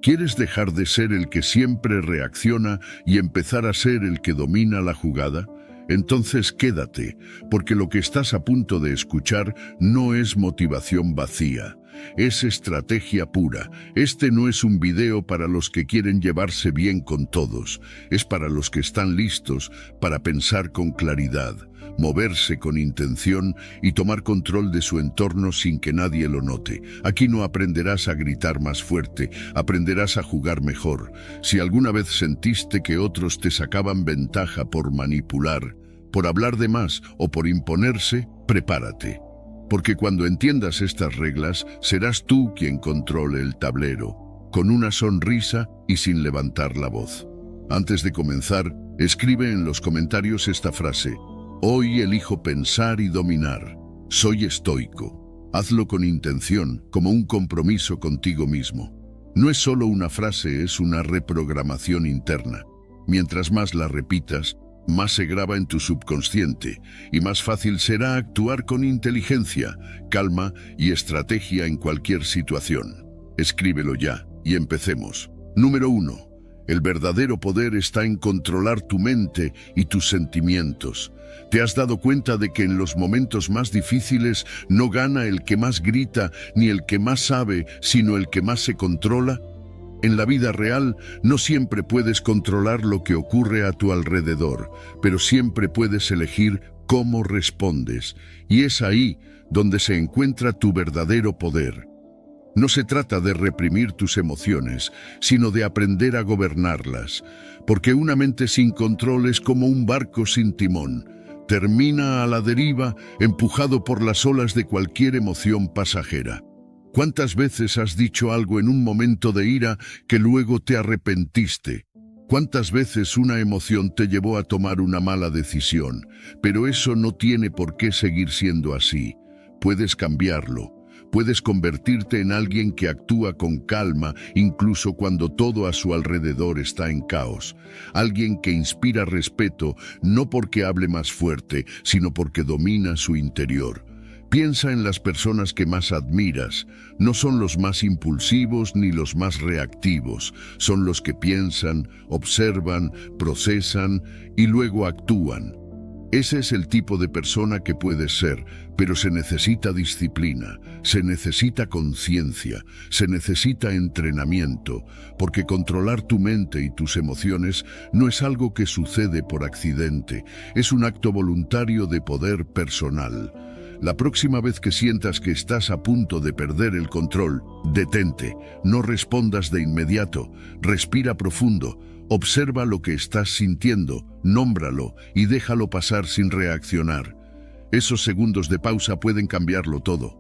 ¿Quieres dejar de ser el que siempre reacciona y empezar a ser el que domina la jugada? Entonces quédate, porque lo que estás a punto de escuchar no es motivación vacía, es estrategia pura. Este no es un video para los que quieren llevarse bien con todos, es para los que están listos para pensar con claridad, moverse con intención y tomar control de su entorno sin que nadie lo note. Aquí no aprenderás a gritar más fuerte, aprenderás a jugar mejor. Si alguna vez sentiste que otros te sacaban ventaja por manipular, por hablar de más o por imponerse, prepárate. Porque cuando entiendas estas reglas, serás tú quien controle el tablero, con una sonrisa y sin levantar la voz. Antes de comenzar, escribe en los comentarios esta frase: hoy elijo pensar y dominar. Soy estoico. Hazlo con intención, como un compromiso contigo mismo. No es solo una frase, es una reprogramación interna. Mientras más la repitas, más se graba en tu subconsciente y más fácil será actuar con inteligencia, calma y estrategia en cualquier situación. Escríbelo ya y empecemos. Número 1. El verdadero poder está en controlar tu mente y tus sentimientos. ¿Te has dado cuenta de que en los momentos más difíciles no gana el que más grita ni el que más sabe, sino el que más se controla? En la vida real, no siempre puedes controlar lo que ocurre a tu alrededor, pero siempre puedes elegir cómo respondes, y es ahí donde se encuentra tu verdadero poder. No se trata de reprimir tus emociones, sino de aprender a gobernarlas, porque una mente sin control es como un barco sin timón. Termina a la deriva, empujado por las olas de cualquier emoción pasajera. ¿Cuántas veces has dicho algo en un momento de ira que luego te arrepentiste? ¿Cuántas veces una emoción te llevó a tomar una mala decisión? Pero eso no tiene por qué seguir siendo así. Puedes cambiarlo. Puedes convertirte en alguien que actúa con calma, incluso cuando todo a su alrededor está en caos. Alguien que inspira respeto, no porque hable más fuerte, sino porque domina su interior. Piensa en las personas que más admiras. No son los más impulsivos ni los más reactivos. Son los que piensan, observan, procesan y luego actúan. Ese es el tipo de persona que puedes ser, pero se necesita disciplina, se necesita conciencia, se necesita entrenamiento, porque controlar tu mente y tus emociones no es algo que sucede por accidente, es un acto voluntario de poder personal. La próxima vez que sientas que estás a punto de perder el control, detente, no respondas de inmediato, respira profundo, observa lo que estás sintiendo, nómbralo y déjalo pasar sin reaccionar. Esos segundos de pausa pueden cambiarlo todo.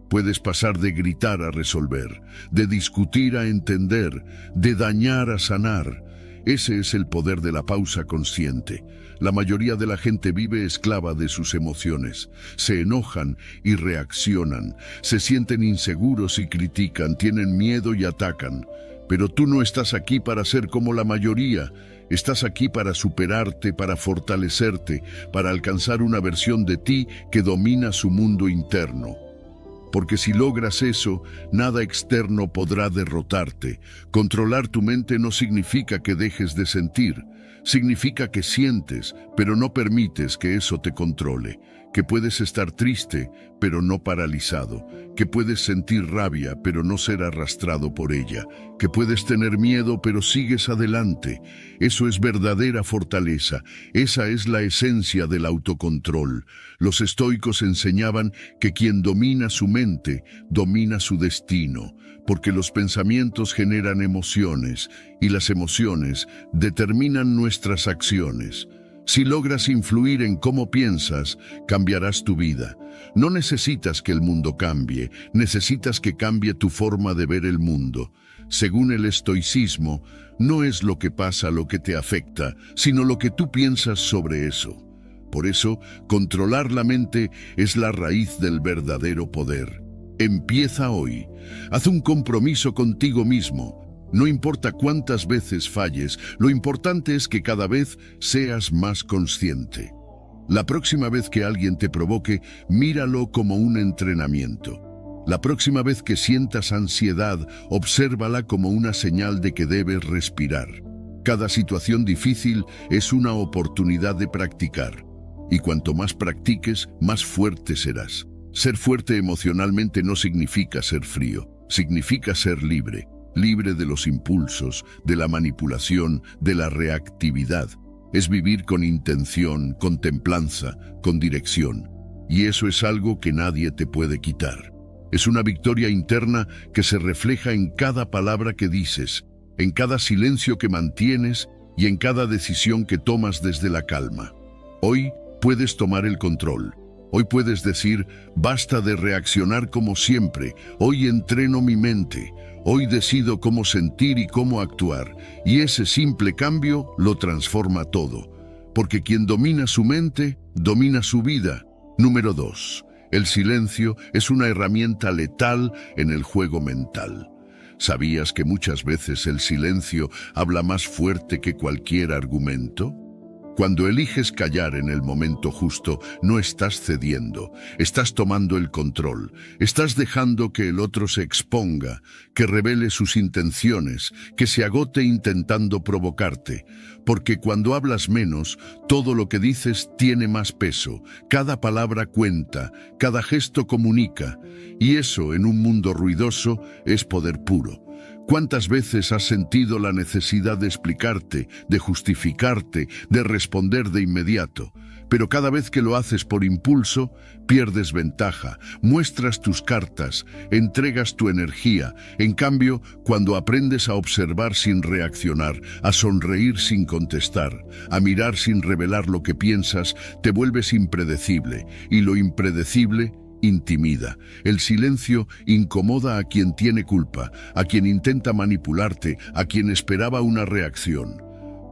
Puedes pasar de gritar a resolver, de discutir a entender, de dañar a sanar. Ese es el poder de la pausa consciente. La mayoría de la gente vive esclava de sus emociones. Se enojan y reaccionan. Se sienten inseguros y critican, tienen miedo y atacan. Pero tú no estás aquí para ser como la mayoría. Estás aquí para superarte, para fortalecerte, para alcanzar una versión de ti que domina su mundo interno. Porque si logras eso, nada externo podrá derrotarte. Controlar tu mente no significa que dejes de sentir. Significa que sientes, pero no permites que eso te controle. Que puedes estar triste, pero no paralizado. Que puedes sentir rabia, pero no ser arrastrado por ella. Que puedes tener miedo, pero sigues adelante. Eso es verdadera fortaleza. Esa es la esencia del autocontrol. Los estoicos enseñaban que quien domina su mente, domina su destino, porque los pensamientos generan emociones, y las emociones determinan nuestras acciones. Si logras influir en cómo piensas, cambiarás tu vida. No necesitas que el mundo cambie, necesitas que cambie tu forma de ver el mundo. Según el estoicismo, no es lo que pasa lo que te afecta, sino lo que tú piensas sobre eso. Por eso, controlar la mente es la raíz del verdadero poder. Empieza hoy. Haz un compromiso contigo mismo. No importa cuántas veces falles, lo importante es que cada vez seas más consciente. La próxima vez que alguien te provoque, míralo como un entrenamiento. La próxima vez que sientas ansiedad, obsérvala como una señal de que debes respirar. Cada situación difícil es una oportunidad de practicar. Y cuanto más practiques, más fuerte serás. Ser fuerte emocionalmente no significa ser frío, significa ser libre. Libre de los impulsos, de la manipulación, de la reactividad. Es vivir con intención, con templanza, con dirección. Y eso es algo que nadie te puede quitar. Es una victoria interna que se refleja en cada palabra que dices, en cada silencio que mantienes y en cada decisión que tomas desde la calma. Hoy puedes tomar el control. Hoy puedes decir, basta de reaccionar como siempre. Hoy entreno mi mente. Hoy decido cómo sentir y cómo actuar. Y ese simple cambio lo transforma todo. Porque quien domina su mente, domina su vida. Número 2. El silencio es una herramienta letal en el juego mental. ¿Sabías que muchas veces el silencio habla más fuerte que cualquier argumento? Cuando eliges callar en el momento justo, no estás cediendo, estás tomando el control, estás dejando que el otro se exponga, que revele sus intenciones, que se agote intentando provocarte. Porque cuando hablas menos, todo lo que dices tiene más peso, cada palabra cuenta, cada gesto comunica, y eso en un mundo ruidoso es poder puro. ¿Cuántas veces has sentido la necesidad de explicarte, de justificarte, de responder de inmediato? Pero cada vez que lo haces por impulso, pierdes ventaja, muestras tus cartas, entregas tu energía. En cambio, cuando aprendes a observar sin reaccionar, a sonreír sin contestar, a mirar sin revelar lo que piensas, te vuelves impredecible, y lo impredecible intimida. El silencio incomoda a quien tiene culpa, a quien intenta manipularte, a quien esperaba una reacción.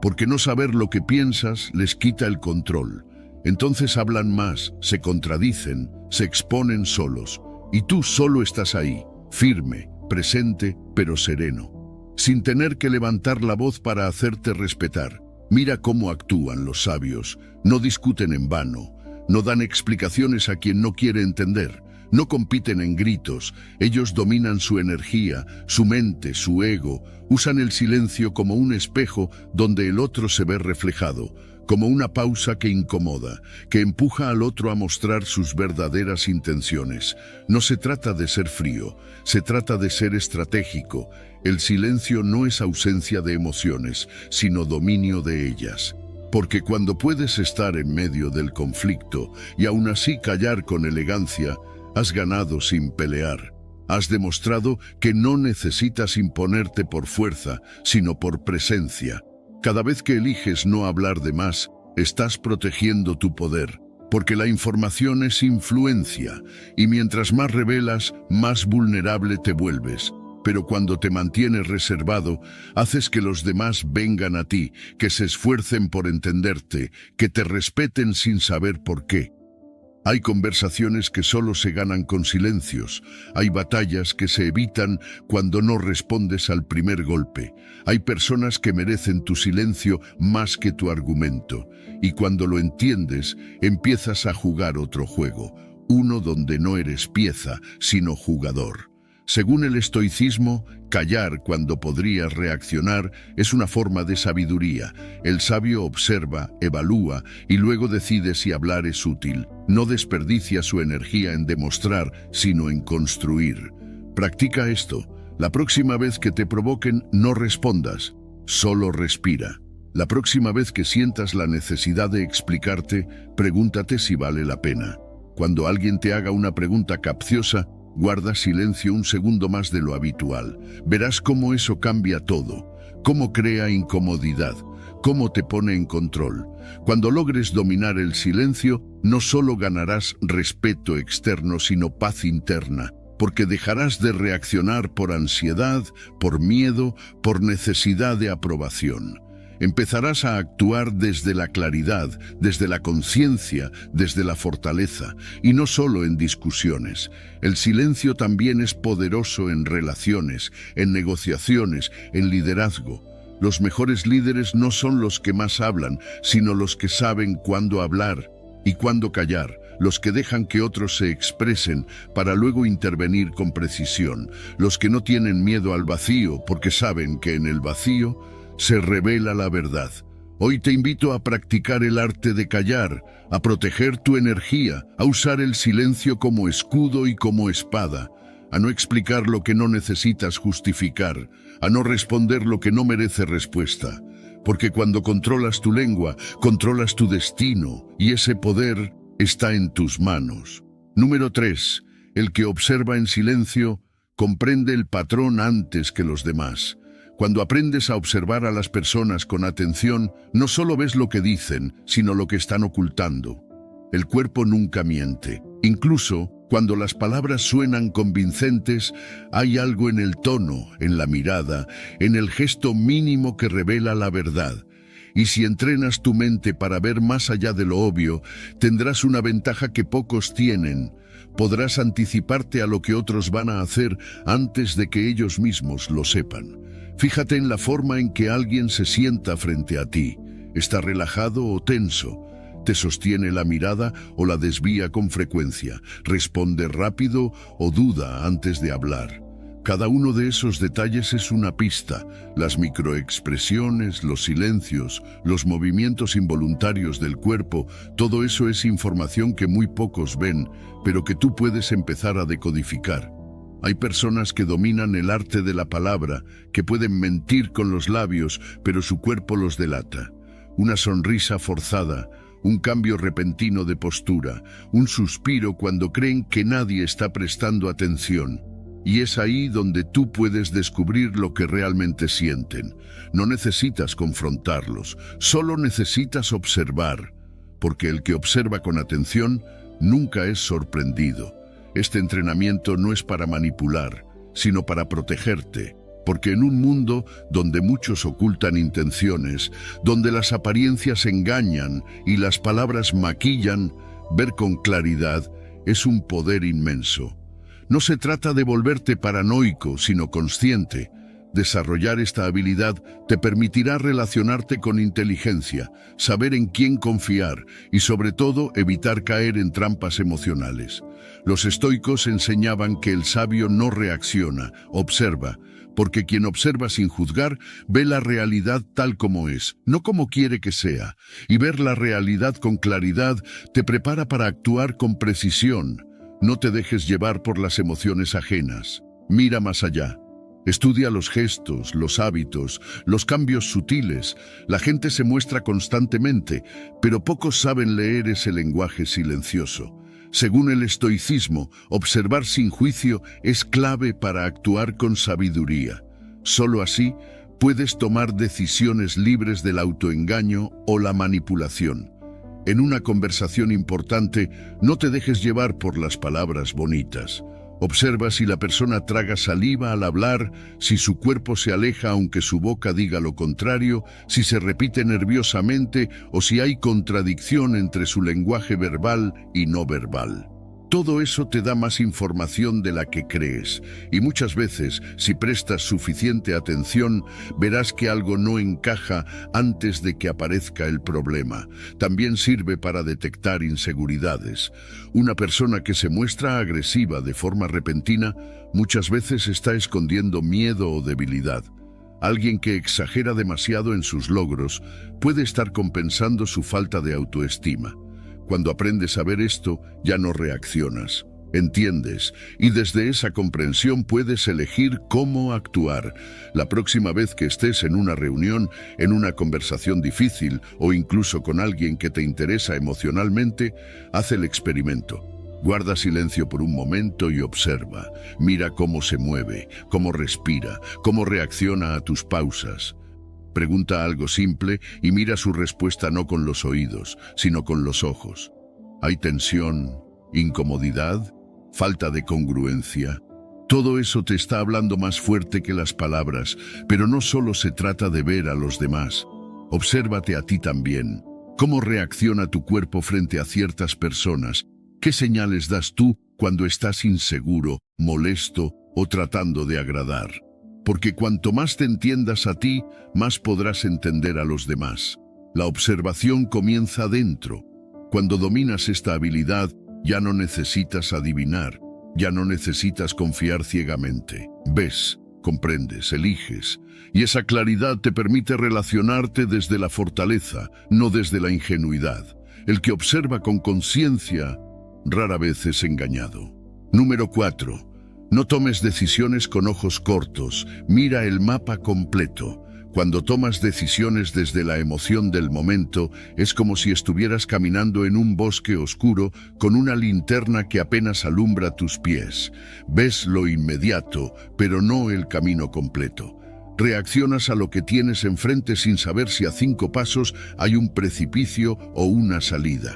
Porque no saber lo que piensas les quita el control. Entonces hablan más, se contradicen, se exponen solos. Y tú solo estás ahí, firme, presente, pero sereno. Sin tener que levantar la voz para hacerte respetar. Mira cómo actúan los sabios. No discuten en vano. No dan explicaciones a quien no quiere entender. No compiten en gritos. Ellos dominan su energía, su mente, su ego. Usan el silencio como un espejo donde el otro se ve reflejado, como una pausa que incomoda, que empuja al otro a mostrar sus verdaderas intenciones. No se trata de ser frío, se trata de ser estratégico. El silencio no es ausencia de emociones, sino dominio de ellas. Porque cuando puedes estar en medio del conflicto y aún así callar con elegancia, has ganado sin pelear. Has demostrado que no necesitas imponerte por fuerza, sino por presencia. Cada vez que eliges no hablar de más, estás protegiendo tu poder. Porque la información es influencia, y mientras más revelas, más vulnerable te vuelves. Pero cuando te mantienes reservado, haces que los demás vengan a ti, que se esfuercen por entenderte, que te respeten sin saber por qué. Hay conversaciones que solo se ganan con silencios. Hay batallas que se evitan cuando no respondes al primer golpe. Hay personas que merecen tu silencio más que tu argumento. Y cuando lo entiendes, empiezas a jugar otro juego. Uno donde no eres pieza, sino jugador. Según el estoicismo, callar cuando podrías reaccionar es una forma de sabiduría. El sabio observa, evalúa y luego decide si hablar es útil. No desperdicia su energía en demostrar, sino en construir. Practica esto. La próxima vez que te provoquen, no respondas. Solo respira. La próxima vez que sientas la necesidad de explicarte, pregúntate si vale la pena. Cuando alguien te haga una pregunta capciosa, guarda silencio un segundo más de lo habitual. Verás cómo eso cambia todo, cómo crea incomodidad, cómo te pone en control. Cuando logres dominar el silencio, no solo ganarás respeto externo, sino paz interna, porque dejarás de reaccionar por ansiedad, por miedo, por necesidad de aprobación. Empezarás a actuar desde la claridad, desde la conciencia, desde la fortaleza, y no solo en discusiones. El silencio también es poderoso en relaciones, en negociaciones, en liderazgo. Los mejores líderes no son los que más hablan, sino los que saben cuándo hablar y cuándo callar, los que dejan que otros se expresen para luego intervenir con precisión, los que no tienen miedo al vacío porque saben que en el vacío se revela la verdad. Hoy te invito a practicar el arte de callar, a proteger tu energía, a usar el silencio como escudo y como espada, a no explicar lo que no necesitas justificar, a no responder lo que no merece respuesta. Porque cuando controlas tu lengua, controlas tu destino, y ese poder está en tus manos. Número 3. El que observa en silencio comprende el patrón antes que los demás. Cuando aprendes a observar a las personas con atención, no solo ves lo que dicen, sino lo que están ocultando. El cuerpo nunca miente. Incluso cuando las palabras suenan convincentes, hay algo en el tono, en la mirada, en el gesto mínimo que revela la verdad. Y si entrenas tu mente para ver más allá de lo obvio, tendrás una ventaja que pocos tienen. Podrás anticiparte a lo que otros van a hacer antes de que ellos mismos lo sepan. Fíjate en la forma en que alguien se sienta frente a ti. ¿Está relajado o tenso? ¿Te sostiene la mirada o la desvía con frecuencia? ¿Responde rápido o duda antes de hablar? Cada uno de esos detalles es una pista. Las microexpresiones, los silencios, los movimientos involuntarios del cuerpo, todo eso es información que muy pocos ven, pero que tú puedes empezar a decodificar. Hay personas que dominan el arte de la palabra, que pueden mentir con los labios, pero su cuerpo los delata. Una sonrisa forzada, un cambio repentino de postura, un suspiro cuando creen que nadie está prestando atención. Y es ahí donde tú puedes descubrir lo que realmente sienten. No necesitas confrontarlos, solo necesitas observar, porque el que observa con atención nunca es sorprendido. Este entrenamiento no es para manipular, sino para protegerte, porque en un mundo donde muchos ocultan intenciones, donde las apariencias engañan y las palabras maquillan, ver con claridad es un poder inmenso. No se trata de volverte paranoico, sino consciente. Desarrollar esta habilidad te permitirá relacionarte con inteligencia, saber en quién confiar y, sobre todo, evitar caer en trampas emocionales. Los estoicos enseñaban que el sabio no reacciona, observa, porque quien observa sin juzgar ve la realidad tal como es, no como quiere que sea, y ver la realidad con claridad te prepara para actuar con precisión. No te dejes llevar por las emociones ajenas. Mira más allá. Estudia los gestos, los hábitos, los cambios sutiles. La gente se muestra constantemente, pero pocos saben leer ese lenguaje silencioso. Según el estoicismo, observar sin juicio es clave para actuar con sabiduría. Solo así puedes tomar decisiones libres del autoengaño o la manipulación. En una conversación importante, no te dejes llevar por las palabras bonitas. Observa si la persona traga saliva al hablar, si su cuerpo se aleja aunque su boca diga lo contrario, si se repite nerviosamente o si hay contradicción entre su lenguaje verbal y no verbal. Todo eso te da más información de la que crees, y muchas veces, si prestas suficiente atención, verás que algo no encaja antes de que aparezca el problema. También sirve para detectar inseguridades. Una persona que se muestra agresiva de forma repentina, muchas veces está escondiendo miedo o debilidad. Alguien que exagera demasiado en sus logros puede estar compensando su falta de autoestima. Cuando aprendes a ver esto, ya no reaccionas, entiendes, y desde esa comprensión puedes elegir cómo actuar. La próxima vez que estés en una reunión, en una conversación difícil o incluso con alguien que te interesa emocionalmente, haz el experimento. Guarda silencio por un momento y observa. Mira cómo se mueve, cómo respira, cómo reacciona a tus pausas. Pregunta algo simple y mira su respuesta no con los oídos, sino con los ojos. ¿Hay tensión, incomodidad, falta de congruencia? Todo eso te está hablando más fuerte que las palabras, pero no solo se trata de ver a los demás. Obsérvate a ti también. ¿Cómo reacciona tu cuerpo frente a ciertas personas? ¿Qué señales das tú cuando estás inseguro, molesto o tratando de agradar? Porque cuanto más te entiendas a ti, más podrás entender a los demás. La observación comienza dentro. Cuando dominas esta habilidad, Ya no necesitas adivinar, ya no necesitas confiar ciegamente. Ves, comprendes, eliges, y esa claridad te permite relacionarte desde la fortaleza, no desde la ingenuidad. El que observa con conciencia rara vez es engañado. Número 4. No tomes decisiones con ojos cortos, mira el mapa completo. Cuando tomas decisiones desde la emoción del momento, es como si estuvieras caminando en un bosque oscuro con una linterna que apenas alumbra tus pies. Ves lo inmediato, pero no el camino completo. Reaccionas a lo que tienes enfrente sin saber si a 5 pasos hay un precipicio o una salida.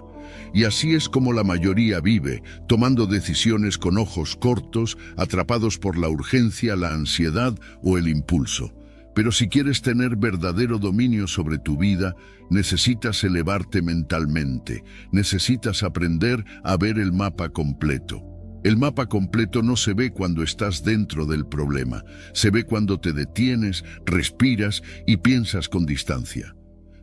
Y así es como la mayoría vive, tomando decisiones con ojos cortos, atrapados por la urgencia, la ansiedad o el impulso. Pero si quieres tener verdadero dominio sobre tu vida, necesitas elevarte mentalmente, necesitas aprender a ver el mapa completo. El mapa completo no se ve cuando estás dentro del problema, se ve cuando te detienes, respiras y piensas con distancia.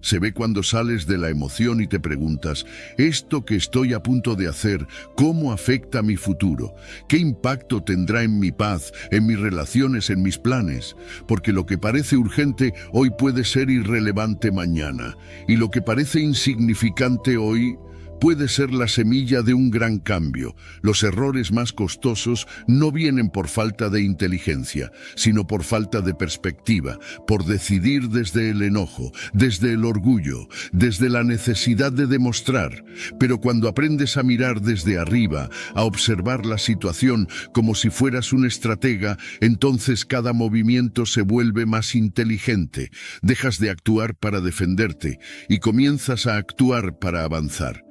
Se ve cuando sales de la emoción y te preguntas, ¿esto que estoy a punto de hacer, cómo afecta a mi futuro? ¿Qué impacto tendrá en mi paz, en mis relaciones, en mis planes? Porque lo que parece urgente hoy puede ser irrelevante mañana, y lo que parece insignificante hoy puede ser la semilla de un gran cambio. Los errores más costosos no vienen por falta de inteligencia, sino por falta de perspectiva, por decidir desde el enojo, desde el orgullo, desde la necesidad de demostrar. Pero cuando aprendes a mirar desde arriba, a observar la situación como si fueras un estratega, entonces cada movimiento se vuelve más inteligente. Dejas de actuar para defenderte y comienzas a actuar para avanzar.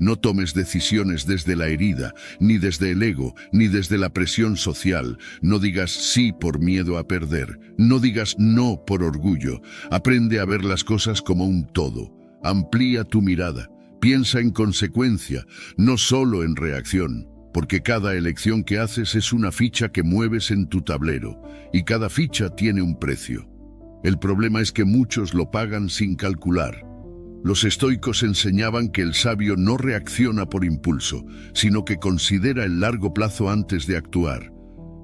No tomes decisiones desde la herida, ni desde el ego, ni desde la presión social. No digas sí por miedo a perder. No digas no por orgullo. Aprende a ver las cosas como un todo. Amplía tu mirada. Piensa en consecuencia, no solo en reacción. Porque cada elección que haces es una ficha que mueves en tu tablero. Y cada ficha tiene un precio. El problema es que muchos lo pagan sin calcular. Los estoicos enseñaban que el sabio no reacciona por impulso, sino que considera el largo plazo antes de actuar.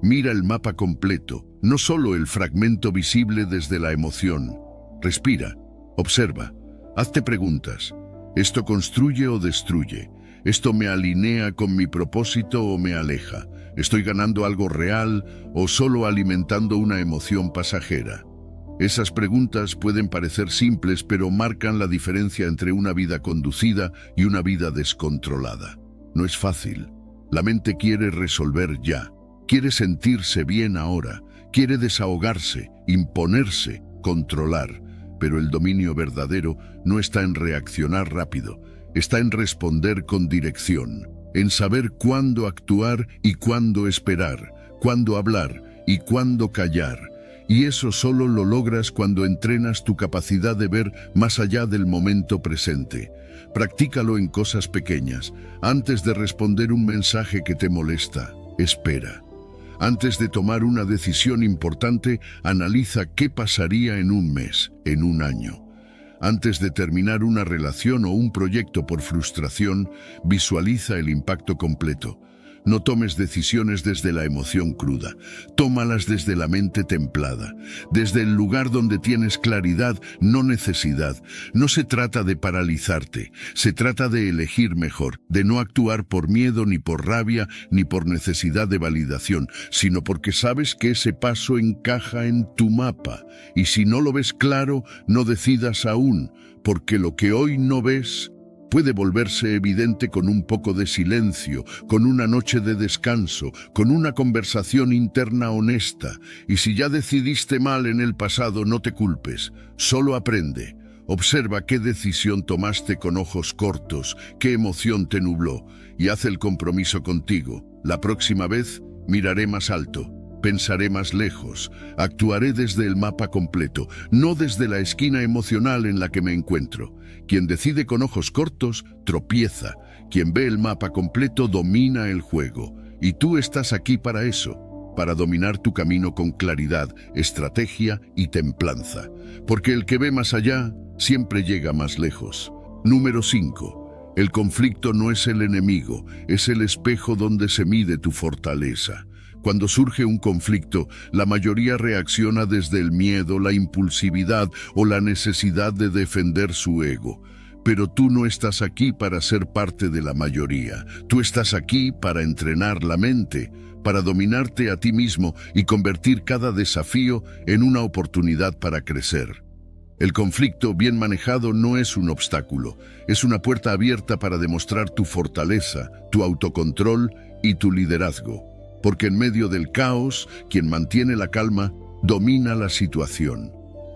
Mira el mapa completo, no solo el fragmento visible desde la emoción. Respira, observa, hazte preguntas. ¿Esto construye o destruye? ¿Esto me alinea con mi propósito o me aleja? ¿Estoy ganando algo real o solo alimentando una emoción pasajera? Esas preguntas pueden parecer simples, pero marcan la diferencia entre una vida conducida y una vida descontrolada. No es fácil. La mente quiere resolver ya, quiere sentirse bien ahora, quiere desahogarse, imponerse, controlar. Pero el dominio verdadero no está en reaccionar rápido, está en responder con dirección, en saber cuándo actuar y cuándo esperar, cuándo hablar y cuándo callar. Y eso solo lo logras cuando entrenas tu capacidad de ver más allá del momento presente. Practícalo en cosas pequeñas. Antes de responder un mensaje que te molesta, espera. Antes de tomar una decisión importante, analiza qué pasaría en un mes, en un año. Antes de terminar una relación o un proyecto por frustración, visualiza el impacto completo. No tomes decisiones desde la emoción cruda, tómalas desde la mente templada, desde el lugar donde tienes claridad, no necesidad. No se trata de paralizarte, se trata de elegir mejor, de no actuar por miedo, ni por rabia, ni por necesidad de validación, sino porque sabes que ese paso encaja en tu mapa. Y si no lo ves claro, no decidas aún, porque lo que hoy no ves puede volverse evidente con un poco de silencio, con una noche de descanso, con una conversación interna honesta. Y si ya decidiste mal en el pasado, no te culpes, solo aprende. Observa qué decisión tomaste con ojos cortos, qué emoción te nubló, y haz el compromiso contigo. La próxima vez miraré más alto. Pensaré más lejos, actuaré desde el mapa completo, no desde la esquina emocional en la que me encuentro. Quien decide con ojos cortos, tropieza. Quien ve el mapa completo, domina el juego. Y tú estás aquí para eso, para dominar tu camino con claridad, estrategia y templanza. Porque el que ve más allá, siempre llega más lejos. Número 5. El conflicto no es el enemigo, es el espejo donde se mide tu fortaleza. Cuando surge un conflicto, la mayoría reacciona desde el miedo, la impulsividad o la necesidad de defender su ego. Pero tú no estás aquí para ser parte de la mayoría. Tú estás aquí para entrenar la mente, para dominarte a ti mismo y convertir cada desafío en una oportunidad para crecer. El conflicto bien manejado no es un obstáculo, es una puerta abierta para demostrar tu fortaleza, tu autocontrol y tu liderazgo. Porque en medio del caos, quien mantiene la calma, domina la situación.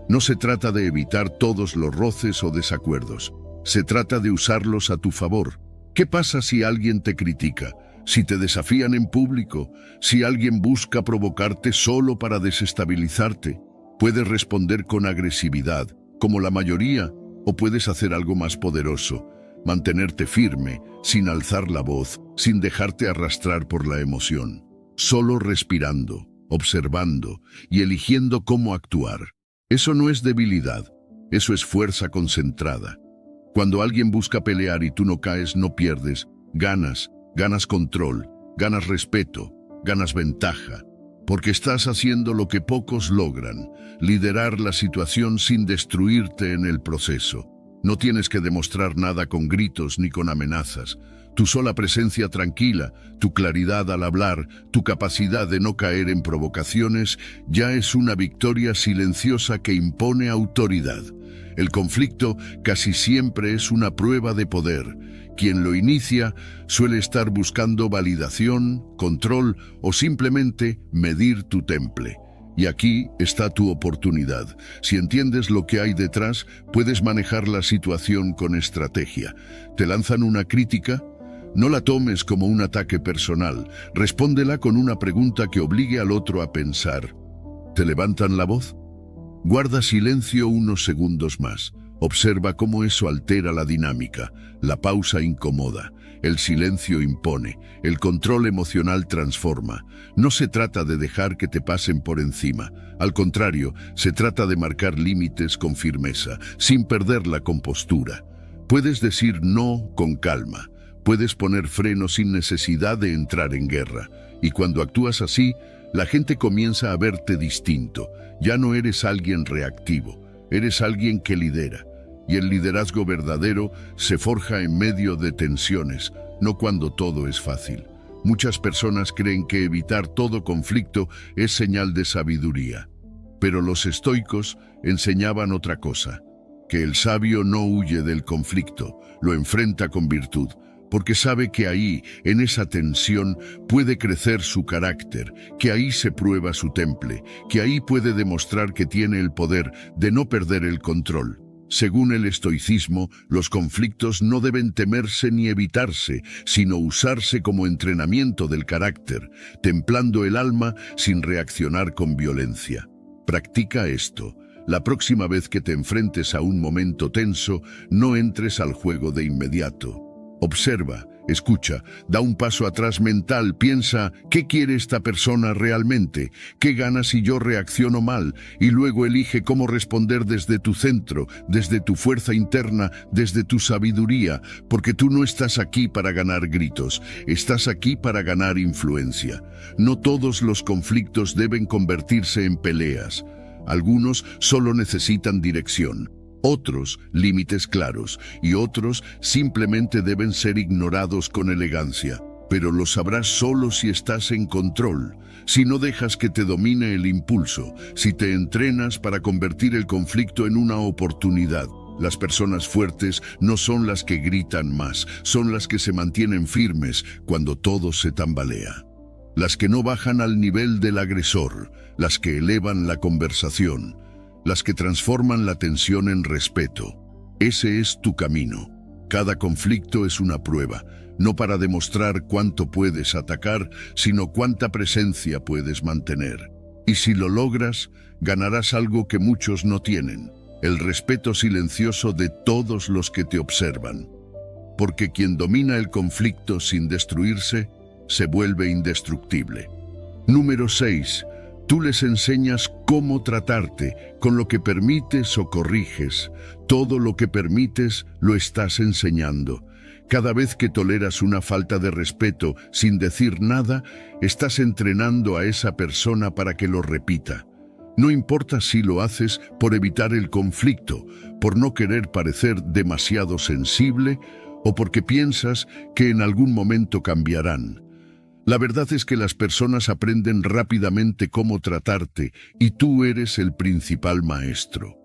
No se trata de evitar todos los roces o desacuerdos. Se trata de usarlos a tu favor. ¿Qué pasa si alguien te critica? Si te desafían en público, si alguien busca provocarte solo para desestabilizarte, puedes responder con agresividad, como la mayoría, o puedes hacer algo más poderoso, mantenerte firme, sin alzar la voz, sin dejarte arrastrar por la emoción, solo respirando, observando y eligiendo cómo actuar. Eso no es debilidad, eso es fuerza concentrada. Cuando alguien busca pelear y tú no caes, no pierdes, ganas control, ganas respeto, ganas ventaja, porque estás haciendo lo que pocos logran, liderar la situación sin destruirte en el proceso. No tienes que demostrar nada con gritos ni con amenazas. Tu sola presencia tranquila, tu claridad al hablar, tu capacidad de no caer en provocaciones, ya es una victoria silenciosa que impone autoridad. El conflicto casi siempre es una prueba de poder. Quien lo inicia suele estar buscando validación, control o simplemente medir tu temple. Y aquí está tu oportunidad. Si entiendes lo que hay detrás, puedes manejar la situación con estrategia. ¿Te lanzan una crítica? No la tomes como un ataque personal. Respóndela con una pregunta que obligue al otro a pensar. ¿Te levantan la voz? Guarda silencio unos segundos más. Observa cómo eso altera la dinámica. La pausa incomoda, el silencio impone, el control emocional transforma. No se trata de dejar que te pasen por encima. Al contrario, se trata de marcar límites con firmeza, sin perder la compostura. Puedes decir no con calma. Puedes poner freno sin necesidad de entrar en guerra. Y cuando actúas así, la gente comienza a verte distinto. Ya no eres alguien reactivo, eres alguien que lidera. Y el liderazgo verdadero se forja en medio de tensiones, no cuando todo es fácil. Muchas personas creen que evitar todo conflicto es señal de sabiduría. Pero los estoicos enseñaban otra cosa, que el sabio no huye del conflicto, lo enfrenta con virtud, porque sabe que ahí, en esa tensión, puede crecer su carácter, que ahí se prueba su temple, que ahí puede demostrar que tiene el poder de no perder el control. Según el estoicismo, los conflictos no deben temerse ni evitarse, sino usarse como entrenamiento del carácter, templando el alma sin reaccionar con violencia. Practica esto. La próxima vez que te enfrentes a un momento tenso, no entres al juego de inmediato. Observa, escucha, da un paso atrás mental, piensa, ¿qué quiere esta persona realmente? ¿Qué gana si yo reacciono mal? Y luego elige cómo responder desde tu centro, desde tu fuerza interna, desde tu sabiduría, porque tú no estás aquí para ganar gritos, estás aquí para ganar influencia. No todos los conflictos deben convertirse en peleas. Algunos solo necesitan dirección. Otros, límites claros, y otros simplemente deben ser ignorados con elegancia. Pero lo sabrás solo si estás en control, si no dejas que te domine el impulso, si te entrenas para convertir el conflicto en una oportunidad. Las personas fuertes no son las que gritan más, son las que se mantienen firmes cuando todo se tambalea. Las que no bajan al nivel del agresor, las que elevan la conversación, las que transforman la tensión en respeto. Ese es tu camino. Cada conflicto es una prueba, no para demostrar cuánto puedes atacar, sino cuánta presencia puedes mantener. Y si lo logras, ganarás algo que muchos no tienen, el respeto silencioso de todos los que te observan. Porque quien domina el conflicto sin destruirse, se vuelve indestructible. Número 6. Tú les enseñas cómo tratarte, con lo que permites o corriges. Todo lo que permites lo estás enseñando. Cada vez que toleras una falta de respeto sin decir nada, estás entrenando a esa persona para que lo repita. No importa si lo haces por evitar el conflicto, por no querer parecer demasiado sensible o porque piensas que en algún momento cambiarán. La verdad es que las personas aprenden rápidamente cómo tratarte y tú eres el principal maestro.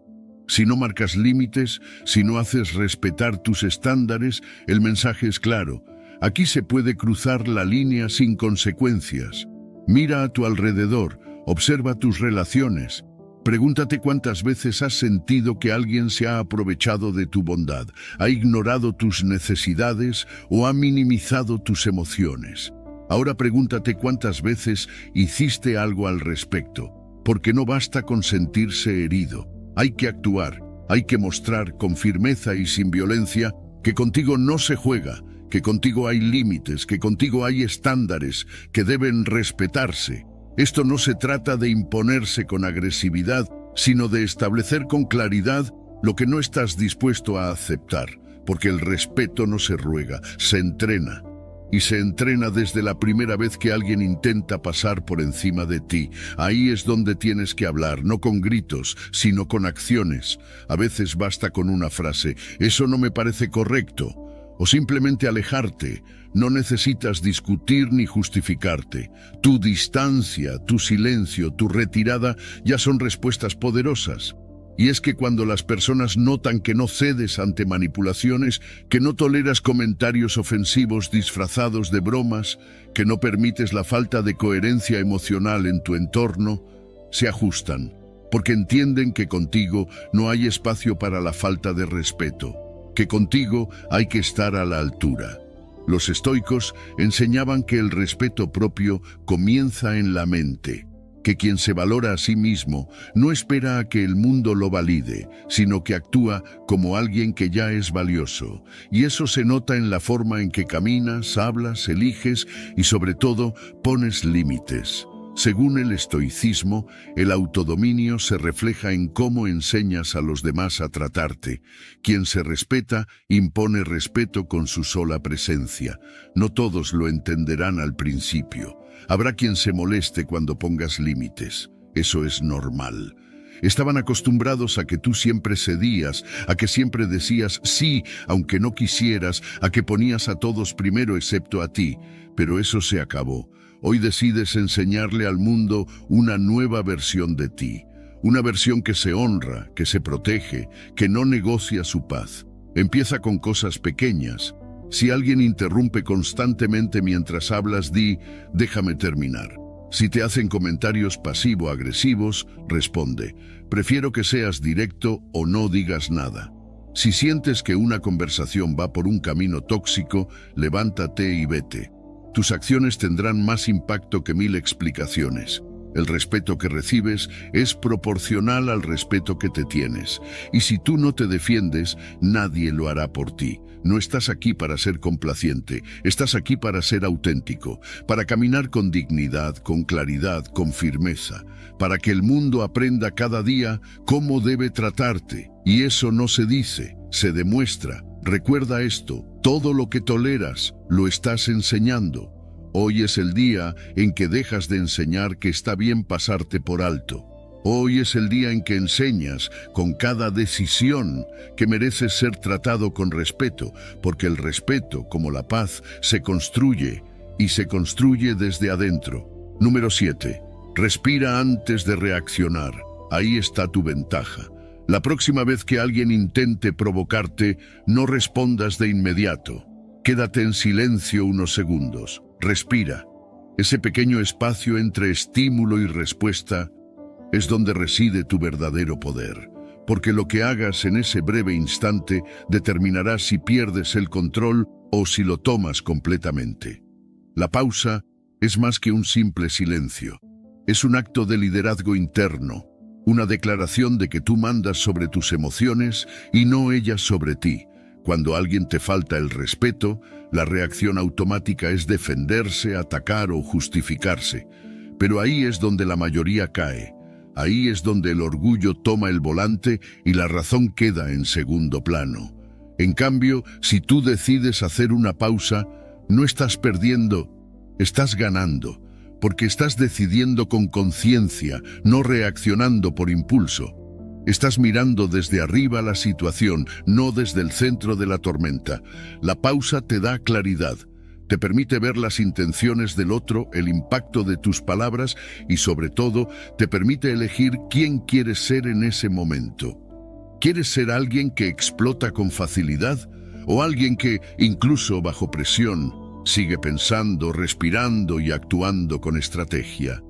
Si no marcas límites, si no haces respetar tus estándares, el mensaje es claro. Aquí se puede cruzar la línea sin consecuencias. Mira a tu alrededor, observa tus relaciones. Pregúntate cuántas veces has sentido que alguien se ha aprovechado de tu bondad, ha ignorado tus necesidades o ha minimizado tus emociones. Ahora pregúntate cuántas veces hiciste algo al respecto, porque no basta con sentirse herido. Hay que actuar, hay que mostrar con firmeza y sin violencia que contigo no se juega, que contigo hay límites, que contigo hay estándares que deben respetarse. Esto no se trata de imponerse con agresividad, sino de establecer con claridad lo que no estás dispuesto a aceptar, porque el respeto no se ruega, se entrena. Y se entrena desde la primera vez que alguien intenta pasar por encima de ti. Ahí es donde tienes que hablar, no con gritos, sino con acciones. A veces basta con una frase, «Eso no me parece correcto», o simplemente alejarte. No necesitas discutir ni justificarte. Tu distancia, tu silencio, tu retirada ya son respuestas poderosas. Y es que cuando las personas notan que no cedes ante manipulaciones, que no toleras comentarios ofensivos disfrazados de bromas, que no permites la falta de coherencia emocional en tu entorno, se ajustan, porque entienden que contigo no hay espacio para la falta de respeto, que contigo hay que estar a la altura. Los estoicos enseñaban que el respeto propio comienza en la mente, que quien se valora a sí mismo no espera a que el mundo lo valide, sino que actúa como alguien que ya es valioso. Y eso se nota en la forma en que caminas, hablas, eliges y sobre todo pones límites. Según el estoicismo, el autodominio se refleja en cómo enseñas a los demás a tratarte. Quien se respeta impone respeto con su sola presencia. No todos lo entenderán al principio. Habrá quien se moleste cuando pongas límites. Eso es normal. Estaban acostumbrados a que tú siempre cedías, a que siempre decías sí, aunque no quisieras, a que ponías a todos primero excepto a ti. Pero eso se acabó. Hoy decides enseñarle al mundo una nueva versión de ti. Una versión que se honra, que se protege, que no negocia su paz. Empieza con cosas pequeñas. Si alguien interrumpe constantemente mientras hablas, di, déjame terminar. Si te hacen comentarios pasivo-agresivos, responde, prefiero que seas directo o no digas nada. Si sientes que una conversación va por un camino tóxico, levántate y vete. Tus acciones tendrán más impacto que 1000 explicaciones. El respeto que recibes es proporcional al respeto que te tienes. Y si tú no te defiendes, nadie lo hará por ti. No estás aquí para ser complaciente, estás aquí para ser auténtico, para caminar con dignidad, con claridad, con firmeza, para que el mundo aprenda cada día cómo debe tratarte. Y eso no se dice, se demuestra. Recuerda esto, todo lo que toleras, lo estás enseñando. Hoy es el día en que dejas de enseñar que está bien pasarte por alto. Hoy es el día en que enseñas, con cada decisión, que mereces ser tratado con respeto, porque el respeto, como la paz, se construye, y se construye desde adentro. Número 7. Respira antes de reaccionar. Ahí está tu ventaja. La próxima vez que alguien intente provocarte, no respondas de inmediato. Quédate en silencio unos segundos. Respira. Ese pequeño espacio entre estímulo y respuesta es donde reside tu verdadero poder, porque lo que hagas en ese breve instante determinará si pierdes el control o si lo tomas completamente. La pausa es más que un simple silencio. Es un acto de liderazgo interno, una declaración de que tú mandas sobre tus emociones y no ellas sobre ti. Cuando alguien te falta el respeto, la reacción automática es defenderse, atacar o justificarse. Pero ahí es donde la mayoría cae. Ahí es donde el orgullo toma el volante y la razón queda en segundo plano. En cambio, si tú decides hacer una pausa, no estás perdiendo, estás ganando, porque estás decidiendo con conciencia, no reaccionando por impulso. Estás mirando desde arriba la situación, no desde el centro de la tormenta. La pausa te da claridad. Te permite ver las intenciones del otro, el impacto de tus palabras y, sobre todo, te permite elegir quién quieres ser en ese momento. ¿Quieres ser alguien que explota con facilidad o alguien que, incluso bajo presión, sigue pensando, respirando y actuando con estrategia?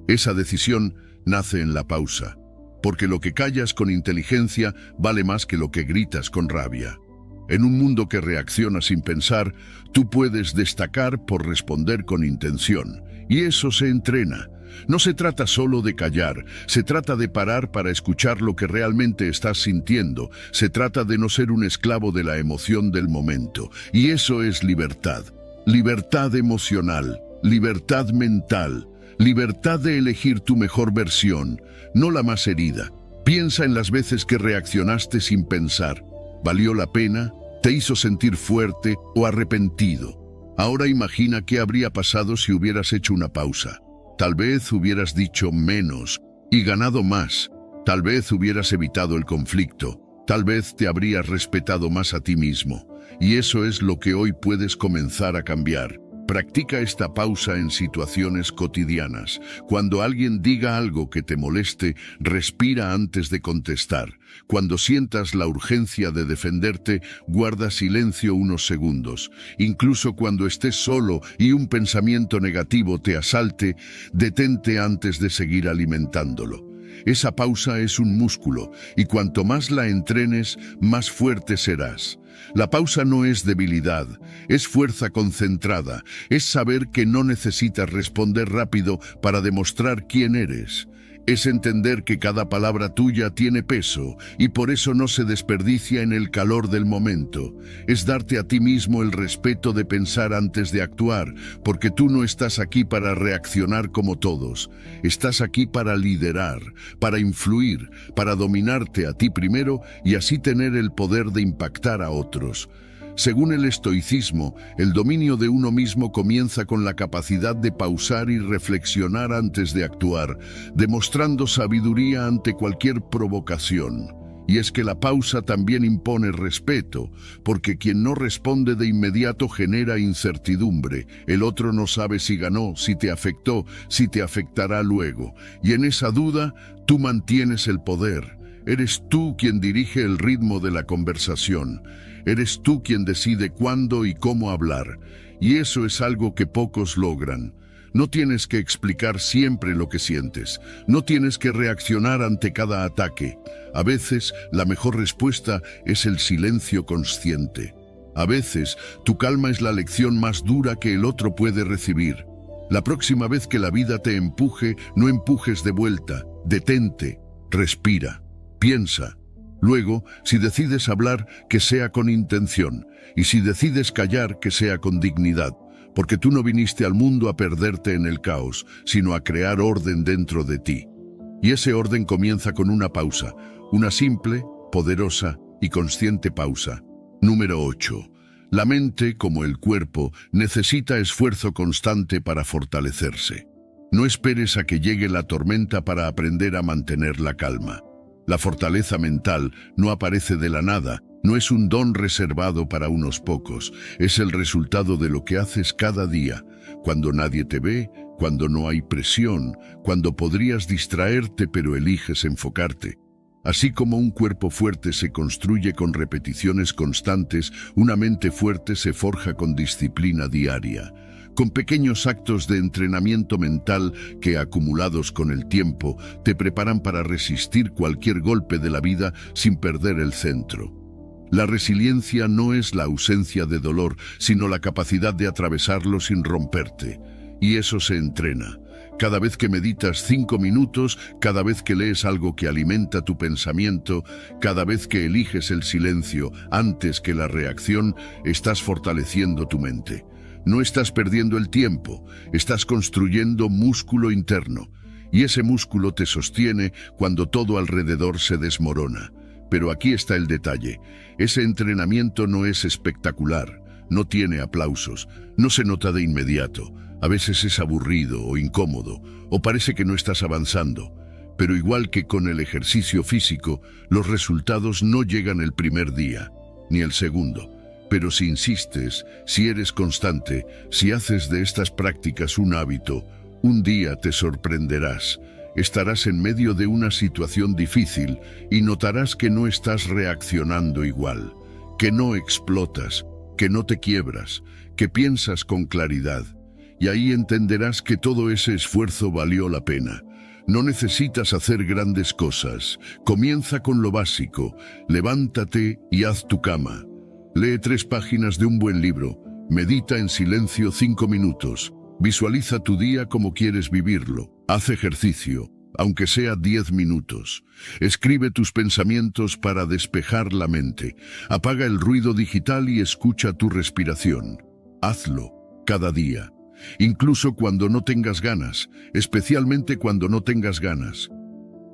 Esa decisión nace en la pausa, porque lo que callas con inteligencia vale más que lo que gritas con rabia. En un mundo que reacciona sin pensar, tú puedes destacar por responder con intención, y eso se entrena. No se trata solo de callar, se trata de parar para escuchar lo que realmente estás sintiendo, se trata de no ser un esclavo de la emoción del momento, y eso es libertad. Libertad emocional, libertad mental, libertad de elegir tu mejor versión, no la más herida. Piensa en las veces que reaccionaste sin pensar. ¿Valió la pena? ¿Te hizo sentir fuerte o arrepentido? Ahora imagina qué habría pasado si hubieras hecho una pausa. Tal vez hubieras dicho menos y ganado más. Tal vez hubieras evitado el conflicto. Tal vez te habrías respetado más a ti mismo. Y eso es lo que hoy puedes comenzar a cambiar. Practica esta pausa en situaciones cotidianas. Cuando alguien diga algo que te moleste, respira antes de contestar. Cuando sientas la urgencia de defenderte, guarda silencio unos segundos. Incluso cuando estés solo y un pensamiento negativo te asalte, detente antes de seguir alimentándolo. Esa pausa es un músculo, y cuanto más la entrenes, más fuerte serás. La pausa no es debilidad, es fuerza concentrada, es saber que no necesitas responder rápido para demostrar quién eres. Es entender que cada palabra tuya tiene peso y por eso no se desperdicia en el calor del momento. Es darte a ti mismo el respeto de pensar antes de actuar, porque tú no estás aquí para reaccionar como todos. Estás aquí para liderar, para influir, para dominarte a ti primero y así tener el poder de impactar a otros. Según el estoicismo, el dominio de uno mismo comienza con la capacidad de pausar y reflexionar antes de actuar, demostrando sabiduría ante cualquier provocación. Y es que la pausa también impone respeto, porque quien no responde de inmediato genera incertidumbre. El otro no sabe si ganó, si te afectó, si te afectará luego. Y en esa duda, tú mantienes el poder. Eres tú quien dirige el ritmo de la conversación. Eres tú quien decide cuándo y cómo hablar, y eso es algo que pocos logran. No tienes que explicar siempre lo que sientes, no tienes que reaccionar ante cada ataque. A veces, la mejor respuesta es el silencio consciente. A veces, tu calma es la lección más dura que el otro puede recibir. La próxima vez que la vida te empuje, no empujes de vuelta, detente, respira, piensa. Luego, si decides hablar, que sea con intención, y si decides callar, que sea con dignidad, porque tú no viniste al mundo a perderte en el caos, sino a crear orden dentro de ti. Y ese orden comienza con una pausa, una simple, poderosa y consciente pausa. Número 8. La mente, como el cuerpo, necesita esfuerzo constante para fortalecerse. No esperes a que llegue la tormenta para aprender a mantener la calma. La fortaleza mental no aparece de la nada, no es un don reservado para unos pocos, es el resultado de lo que haces cada día, cuando nadie te ve, cuando no hay presión, cuando podrías distraerte pero eliges enfocarte. Así como un cuerpo fuerte se construye con repeticiones constantes, una mente fuerte se forja con disciplina diaria. Con pequeños actos de entrenamiento mental que, acumulados con el tiempo, te preparan para resistir cualquier golpe de la vida sin perder el centro. La resiliencia no es la ausencia de dolor, sino la capacidad de atravesarlo sin romperte. Y eso se entrena. Cada vez que meditas 5 minutos, cada vez que lees algo que alimenta tu pensamiento, cada vez que eliges el silencio antes que la reacción, estás fortaleciendo tu mente. No estás perdiendo el tiempo, estás construyendo músculo interno, y ese músculo te sostiene cuando todo alrededor se desmorona. Pero aquí está el detalle. Ese entrenamiento no es espectacular, no tiene aplausos, no se nota de inmediato. A veces es aburrido o incómodo, o parece que no estás avanzando. Pero igual que con el ejercicio físico, los resultados no llegan el primer día, ni el segundo. Pero si insistes, si eres constante, si haces de estas prácticas un hábito, un día te sorprenderás. Estarás en medio de una situación difícil y notarás que no estás reaccionando igual, que no explotas, que no te quiebras, que piensas con claridad. Y ahí entenderás que todo ese esfuerzo valió la pena. No necesitas hacer grandes cosas. Comienza con lo básico. Levántate y haz tu cama. Lee 3 páginas de un buen libro. Medita en silencio 5 minutos. Visualiza tu día como quieres vivirlo. Haz ejercicio, aunque sea 10 minutos. Escribe tus pensamientos para despejar la mente. Apaga el ruido digital y escucha tu respiración. Hazlo cada día. Incluso cuando no tengas ganas, especialmente cuando no tengas ganas.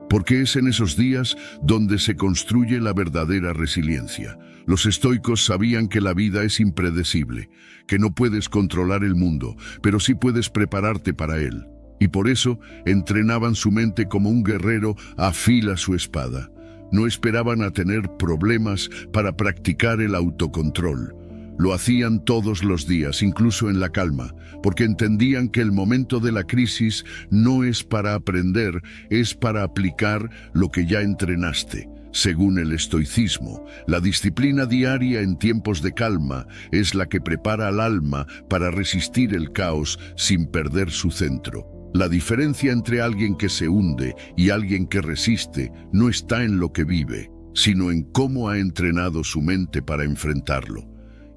Porque es en esos días donde se construye la verdadera resiliencia. Los estoicos sabían que la vida es impredecible, que no puedes controlar el mundo, pero sí puedes prepararte para él. Y por eso entrenaban su mente como un guerrero afila su espada. No esperaban a tener problemas para practicar el autocontrol. Lo hacían todos los días, incluso en la calma, porque entendían que el momento de la crisis no es para aprender, es para aplicar lo que ya entrenaste. Según el estoicismo, la disciplina diaria en tiempos de calma es la que prepara al alma para resistir el caos sin perder su centro. La diferencia entre alguien que se hunde y alguien que resiste no está en lo que vive, sino en cómo ha entrenado su mente para enfrentarlo.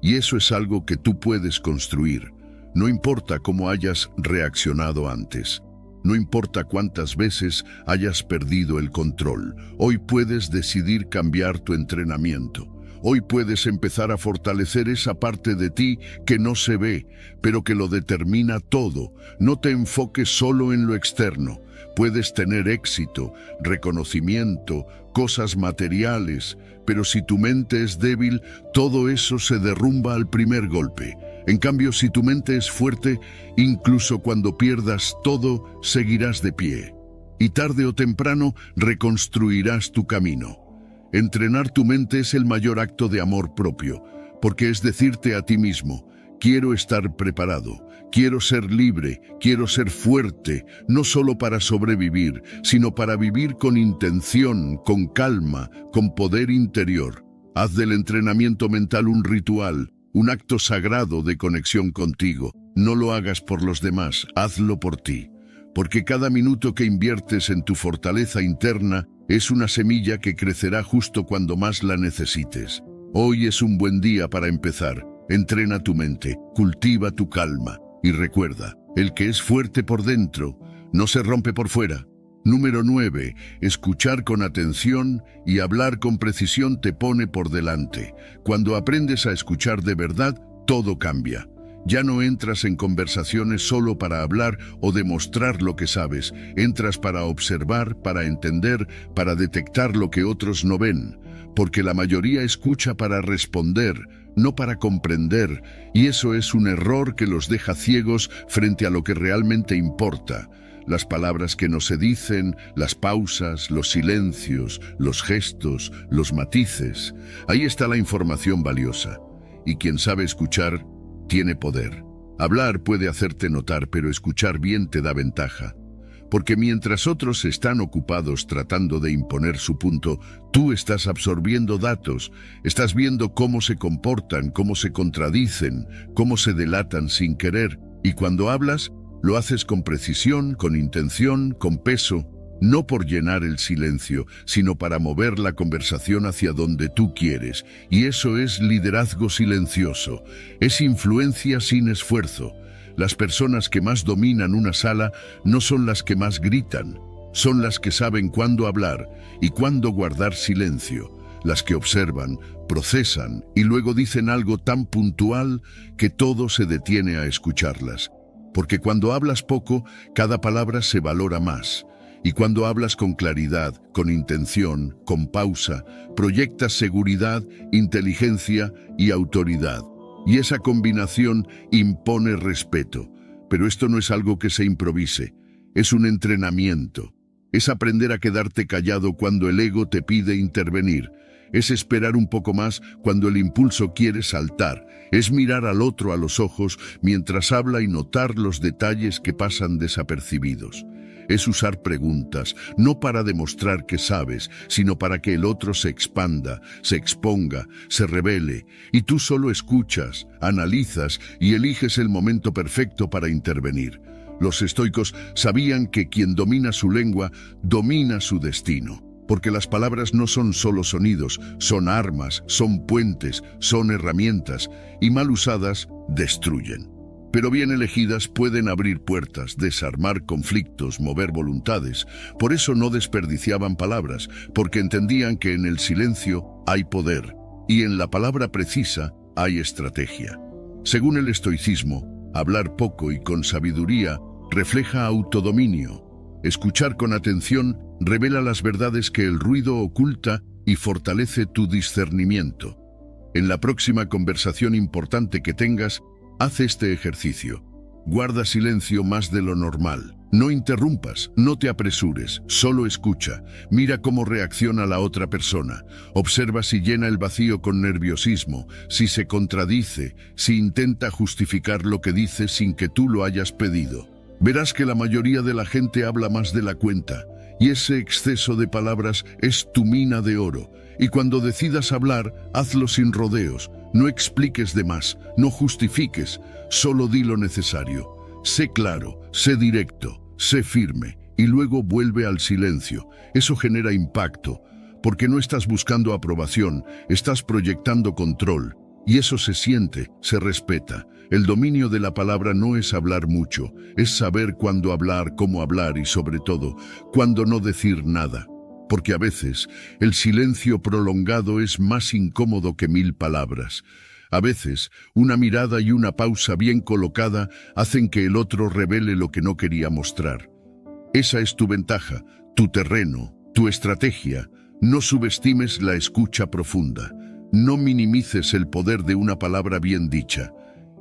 Y eso es algo que tú puedes construir. No importa cómo hayas reaccionado antes. No importa cuántas veces hayas perdido el control. Hoy puedes decidir cambiar tu entrenamiento. Hoy puedes empezar a fortalecer esa parte de ti que no se ve, pero que lo determina todo. No te enfoques solo en lo externo. Puedes tener éxito, reconocimiento, cosas materiales, pero si tu mente es débil, todo eso se derrumba al primer golpe. En cambio, si tu mente es fuerte, incluso cuando pierdas todo, seguirás de pie. Y tarde o temprano reconstruirás tu camino. Entrenar tu mente es el mayor acto de amor propio, porque es decirte a ti mismo: quiero estar preparado, quiero ser libre, quiero ser fuerte, no solo para sobrevivir, sino para vivir con intención, con calma, con poder interior. Haz del entrenamiento mental un ritual, un acto sagrado de conexión contigo. No lo hagas por los demás, hazlo por ti. Porque cada minuto que inviertes en tu fortaleza interna es una semilla que crecerá justo cuando más la necesites. Hoy es un buen día para empezar. Entrena tu mente, cultiva tu calma y recuerda, el que es fuerte por dentro no se rompe por fuera. Número 9. Escuchar con atención y hablar con precisión te pone por delante. Cuando aprendes a escuchar de verdad, todo cambia. Ya no entras en conversaciones solo para hablar o demostrar lo que sabes. Entras para observar, para entender, para detectar lo que otros no ven. Porque la mayoría escucha para responder, no para comprender, y eso es un error que los deja ciegos frente a lo que realmente importa. Las palabras que no se dicen, las pausas, los silencios, los gestos, los matices. Ahí está la información valiosa. Y quien sabe escuchar, tiene poder. Hablar puede hacerte notar, pero escuchar bien te da ventaja. Porque mientras otros están ocupados tratando de imponer su punto, tú estás absorbiendo datos, estás viendo cómo se comportan, cómo se contradicen, cómo se delatan sin querer. Y cuando hablas, lo haces con precisión, con intención, con peso, no por llenar el silencio, sino para mover la conversación hacia donde tú quieres. Y eso es liderazgo silencioso, es influencia sin esfuerzo. Las personas que más dominan una sala no son las que más gritan, son las que saben cuándo hablar y cuándo guardar silencio, las que observan, procesan y luego dicen algo tan puntual que todo se detiene a escucharlas. Porque cuando hablas poco, cada palabra se valora más. Y cuando hablas con claridad, con intención, con pausa, proyectas seguridad, inteligencia y autoridad. Y esa combinación impone respeto. Pero esto no es algo que se improvise, es un entrenamiento. Es aprender a quedarte callado cuando el ego te pide intervenir. Es esperar un poco más cuando el impulso quiere saltar. Es mirar al otro a los ojos mientras habla y notar los detalles que pasan desapercibidos. Es usar preguntas, no para demostrar que sabes, sino para que el otro se expanda, se exponga, se revele. Y tú solo escuchas, analizas y eliges el momento perfecto para intervenir. Los estoicos sabían que quien domina su lengua, domina su destino. Porque las palabras no son solo sonidos, son armas, son puentes, son herramientas, y mal usadas, destruyen. Pero bien elegidas pueden abrir puertas, desarmar conflictos, mover voluntades. Por eso no desperdiciaban palabras, porque entendían que en el silencio hay poder, y en la palabra precisa hay estrategia. Según el estoicismo, hablar poco y con sabiduría refleja autodominio. Escuchar con atención revela las verdades que el ruido oculta y fortalece tu discernimiento. En la próxima conversación importante que tengas, haz este ejercicio. Guarda silencio más de lo normal. No interrumpas, no te apresures, solo escucha. Mira cómo reacciona la otra persona. Observa si llena el vacío con nerviosismo, si se contradice, si intenta justificar lo que dice sin que tú lo hayas pedido. Verás que la mayoría de la gente habla más de la cuenta, y ese exceso de palabras es tu mina de oro. Y cuando decidas hablar, hazlo sin rodeos, no expliques de más, no justifiques, solo di lo necesario. Sé claro, sé directo, sé firme, y luego vuelve al silencio. Eso genera impacto, porque no estás buscando aprobación, estás proyectando control. Y eso se siente, se respeta. El dominio de la palabra no es hablar mucho, es saber cuándo hablar, cómo hablar y sobre todo, cuándo no decir nada. Porque a veces el silencio prolongado es más incómodo que 1000 palabras. A veces una mirada y una pausa bien colocada hacen que el otro revele lo que no quería mostrar. Esa es tu ventaja, tu terreno, tu estrategia. No subestimes la escucha profunda. No minimices el poder de una palabra bien dicha.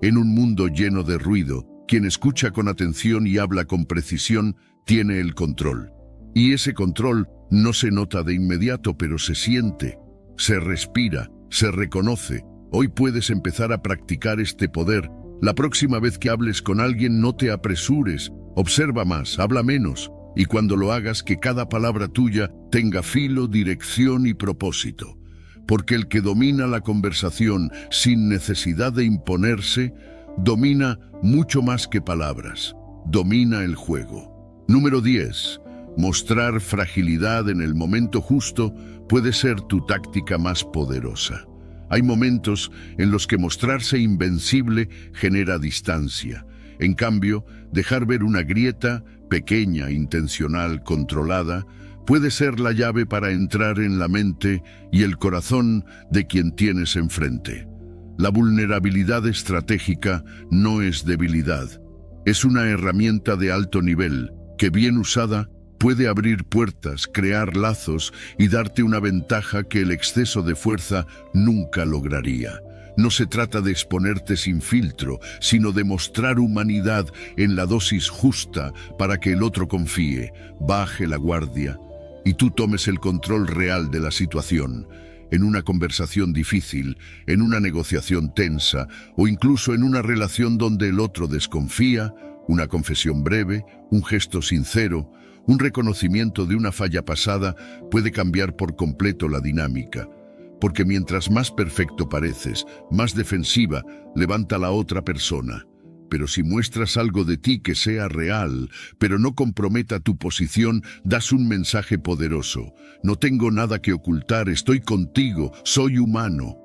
En un mundo lleno de ruido, quien escucha con atención y habla con precisión, tiene el control. Y ese control no se nota de inmediato, pero se siente, se respira, se reconoce. Hoy puedes empezar a practicar este poder. La próxima vez que hables con alguien, no te apresures, observa más, habla menos. Y cuando lo hagas, que cada palabra tuya tenga filo, dirección y propósito. Porque el que domina la conversación sin necesidad de imponerse, domina mucho más que palabras, domina el juego. Número 10. Mostrar fragilidad en el momento justo puede ser tu táctica más poderosa. Hay momentos en los que mostrarse invencible genera distancia. En cambio, dejar ver una grieta, pequeña, intencional, controlada, puede ser la llave para entrar en la mente y el corazón de quien tienes enfrente. La vulnerabilidad estratégica no es debilidad. Es una herramienta de alto nivel que, bien usada, puede abrir puertas, crear lazos y darte una ventaja que el exceso de fuerza nunca lograría. No se trata de exponerte sin filtro, sino de mostrar humanidad en la dosis justa para que el otro confíe, baje la guardia y tú tomes el control real de la situación. En una conversación difícil, en una negociación tensa o incluso en una relación donde el otro desconfía, una confesión breve, un gesto sincero, un reconocimiento de una falla pasada puede cambiar por completo la dinámica. Porque mientras más perfecto pareces, más defensiva levanta la otra persona. Pero si muestras algo de ti que sea real, pero no comprometa tu posición, das un mensaje poderoso. No tengo nada que ocultar, estoy contigo, soy humano.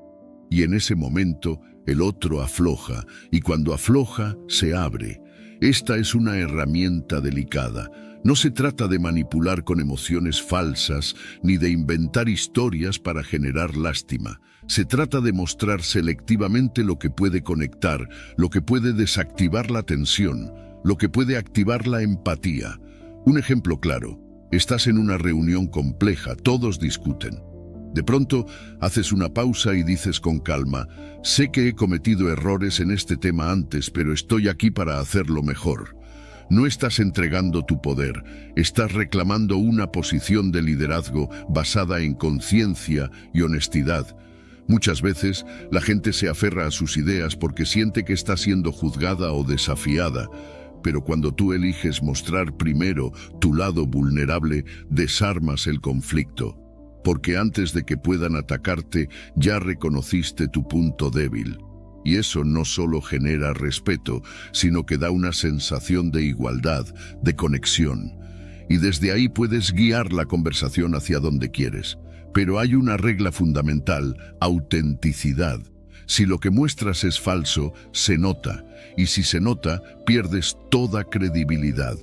Y en ese momento, el otro afloja, y cuando afloja, se abre. Esta es una herramienta delicada. No se trata de manipular con emociones falsas, ni de inventar historias para generar lástima. Se trata de mostrar selectivamente lo que puede conectar, lo que puede desactivar la tensión, lo que puede activar la empatía. Un ejemplo claro. Estás en una reunión compleja, todos discuten. De pronto, haces una pausa y dices con calma, sé que he cometido errores en este tema antes, pero estoy aquí para hacerlo mejor. No estás entregando tu poder, estás reclamando una posición de liderazgo basada en conciencia y honestidad. Muchas veces, la gente se aferra a sus ideas porque siente que está siendo juzgada o desafiada, pero cuando tú eliges mostrar primero tu lado vulnerable, desarmas el conflicto. Porque antes de que puedan atacarte, ya reconociste tu punto débil. Y eso no solo genera respeto, sino que da una sensación de igualdad, de conexión. Y desde ahí puedes guiar la conversación hacia donde quieres. Pero hay una regla fundamental: autenticidad. Si lo que muestras es falso, se nota. Y si se nota, pierdes toda credibilidad.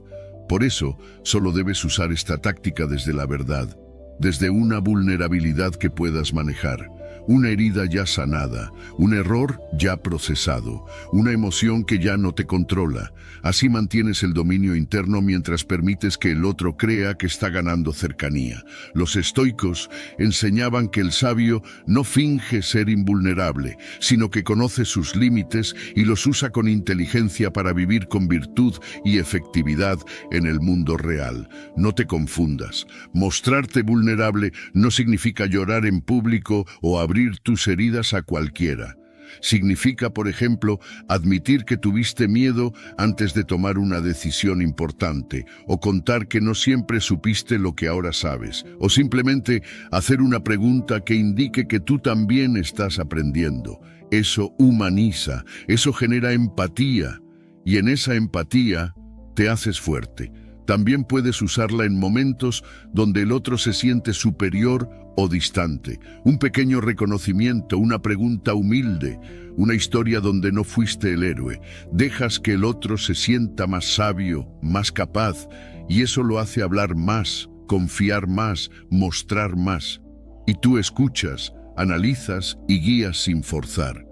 Por eso, solo debes usar esta táctica desde la verdad. Desde una vulnerabilidad que puedas manejar, una herida ya sanada, un error ya procesado, una emoción que ya no te controla. Así mantienes el dominio interno mientras permites que el otro crea que está ganando cercanía. Los estoicos enseñaban que el sabio no finge ser invulnerable, sino que conoce sus límites y los usa con inteligencia para vivir con virtud y efectividad en el mundo real. No te confundas. Mostrarte vulnerable no significa llorar en público o abrir tus heridas a cualquiera. Significa, por ejemplo, admitir que tuviste miedo antes de tomar una decisión importante, o contar que no siempre supiste lo que ahora sabes, o simplemente hacer una pregunta que indique que tú también estás aprendiendo. Eso humaniza, eso genera empatía, y en esa empatía te haces fuerte. También puedes usarla en momentos donde el otro se siente superior o distante. Un pequeño reconocimiento, una pregunta humilde, una historia donde no fuiste el héroe. Dejas que el otro se sienta más sabio, más capaz, y eso lo hace hablar más, confiar más, mostrar más. Y tú escuchas, analizas y guías sin forzar.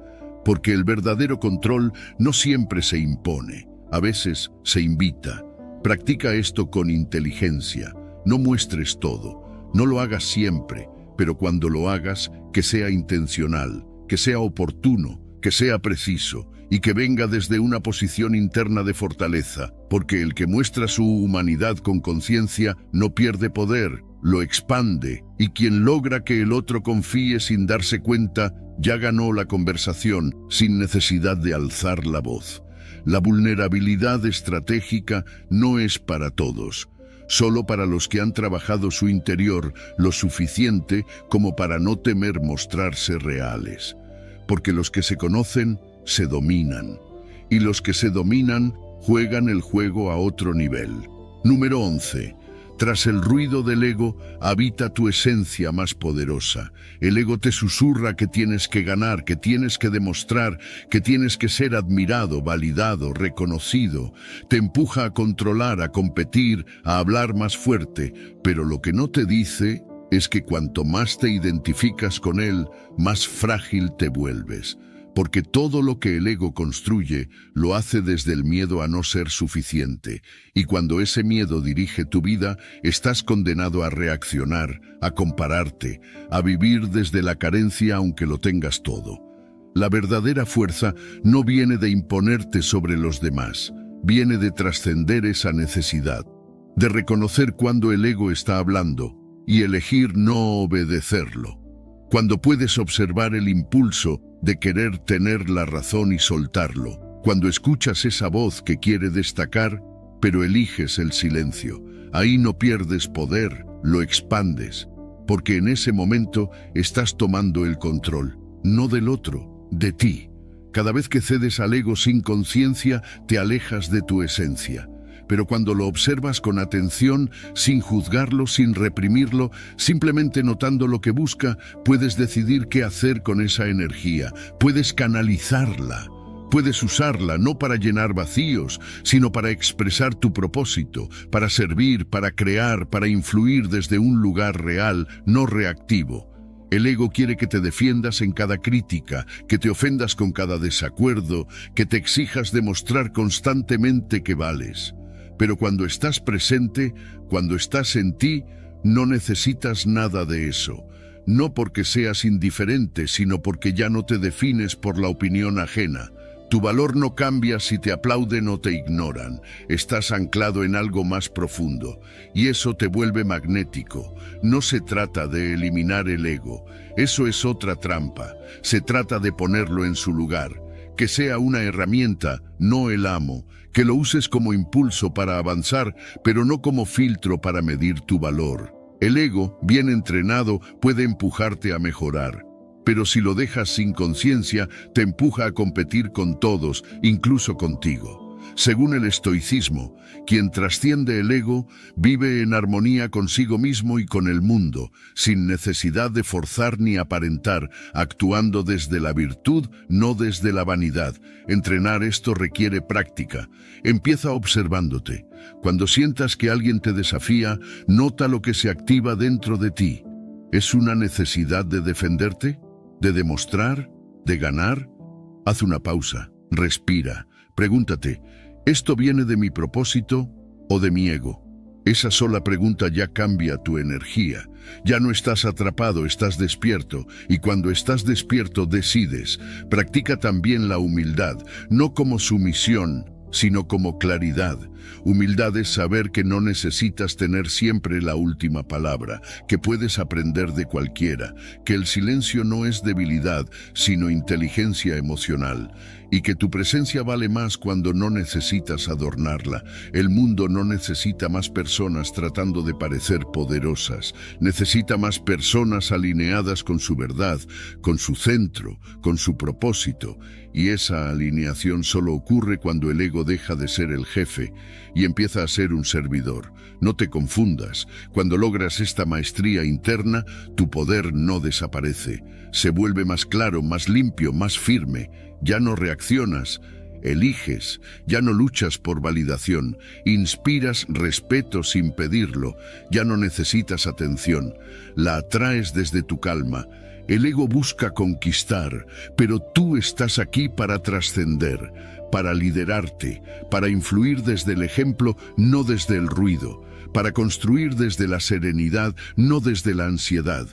Porque el verdadero control no siempre se impone, a veces se invita. Practica esto con inteligencia. No muestres todo. No lo hagas siempre, pero cuando lo hagas, que sea intencional, que sea oportuno, que sea preciso y que venga desde una posición interna de fortaleza, porque el que muestra su humanidad con conciencia no pierde poder, lo expande, y quien logra que el otro confíe sin darse cuenta, ya ganó la conversación sin necesidad de alzar la voz. La vulnerabilidad estratégica no es para todos, solo para los que han trabajado su interior lo suficiente como para no temer mostrarse reales. Porque los que se conocen, se dominan, y los que se dominan, juegan el juego a otro nivel. Número 11. Tras el ruido del ego, habita tu esencia más poderosa. El ego te susurra que tienes que ganar, que tienes que demostrar, que tienes que ser admirado, validado, reconocido. Te empuja a controlar, a competir, a hablar más fuerte. Pero lo que no te dice es que cuanto más te identificas con él, más frágil te vuelves. Porque todo lo que el ego construye lo hace desde el miedo a no ser suficiente. Y cuando ese miedo dirige tu vida, estás condenado a reaccionar, a compararte, a vivir desde la carencia aunque lo tengas todo. La verdadera fuerza no viene de imponerte sobre los demás, viene de trascender esa necesidad, de reconocer cuando el ego está hablando y elegir no obedecerlo. Cuando puedes observar el impulso de querer tener la razón y soltarlo. Cuando escuchas esa voz que quiere destacar, pero eliges el silencio. Ahí no pierdes poder, lo expandes. Porque en ese momento estás tomando el control, no del otro, de ti. Cada vez que cedes al ego sin conciencia, te alejas de tu esencia. Pero cuando lo observas con atención, sin juzgarlo, sin reprimirlo, simplemente notando lo que busca, puedes decidir qué hacer con esa energía, puedes canalizarla, puedes usarla no para llenar vacíos, sino para expresar tu propósito, para servir, para crear, para influir desde un lugar real, no reactivo. El ego quiere que te defiendas en cada crítica, que te ofendas con cada desacuerdo, que te exijas demostrar constantemente que vales. Pero cuando estás presente, cuando estás en ti, no necesitas nada de eso. No porque seas indiferente, sino porque ya no te defines por la opinión ajena. Tu valor no cambia si te aplauden o te ignoran. Estás anclado en algo más profundo, y eso te vuelve magnético. No se trata de eliminar el ego. Eso es otra trampa. Se trata de ponerlo en su lugar. Que sea una herramienta, no el amo. Que lo uses como impulso para avanzar, pero no como filtro para medir tu valor. El ego, bien entrenado, puede empujarte a mejorar. Pero si lo dejas sin conciencia, te empuja a competir con todos, incluso contigo. Según el estoicismo, quien trasciende el ego vive en armonía consigo mismo y con el mundo, sin necesidad de forzar ni aparentar, actuando desde la virtud, no desde la vanidad. Entrenar esto requiere práctica. Empieza observándote. Cuando sientas que alguien te desafía, nota lo que se activa dentro de ti. ¿Es una necesidad de defenderte? ¿De demostrar? ¿De ganar? Haz una pausa, respira, pregúntate, ¿esto viene de mi propósito o de mi ego? Esa sola pregunta ya cambia tu energía. Ya no estás atrapado, estás despierto, y cuando estás despierto decides. Practica también la humildad, no como sumisión, sino como claridad. Humildad es saber que no necesitas tener siempre la última palabra, que puedes aprender de cualquiera, que el silencio no es debilidad, sino inteligencia emocional, y que tu presencia vale más cuando no necesitas adornarla. El mundo no necesita más personas tratando de parecer poderosas, necesita más personas alineadas con su verdad, con su centro, con su propósito, y esa alineación solo ocurre cuando el ego deja de ser el jefe y empieza a ser un servidor. No te confundas, cuando logras esta maestría interna, tu poder no desaparece, se vuelve más claro, más limpio, más firme. Ya no reaccionas, eliges, ya no luchas por validación, inspiras respeto sin pedirlo, ya no necesitas atención, la atraes desde tu calma. El ego busca conquistar, pero tú estás aquí para trascender, para liderarte, para influir desde el ejemplo, no desde el ruido, para construir desde la serenidad, no desde la ansiedad.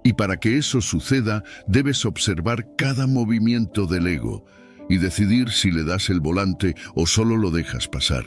Y para que eso suceda, debes observar cada movimiento del ego y decidir si le das el volante o solo lo dejas pasar.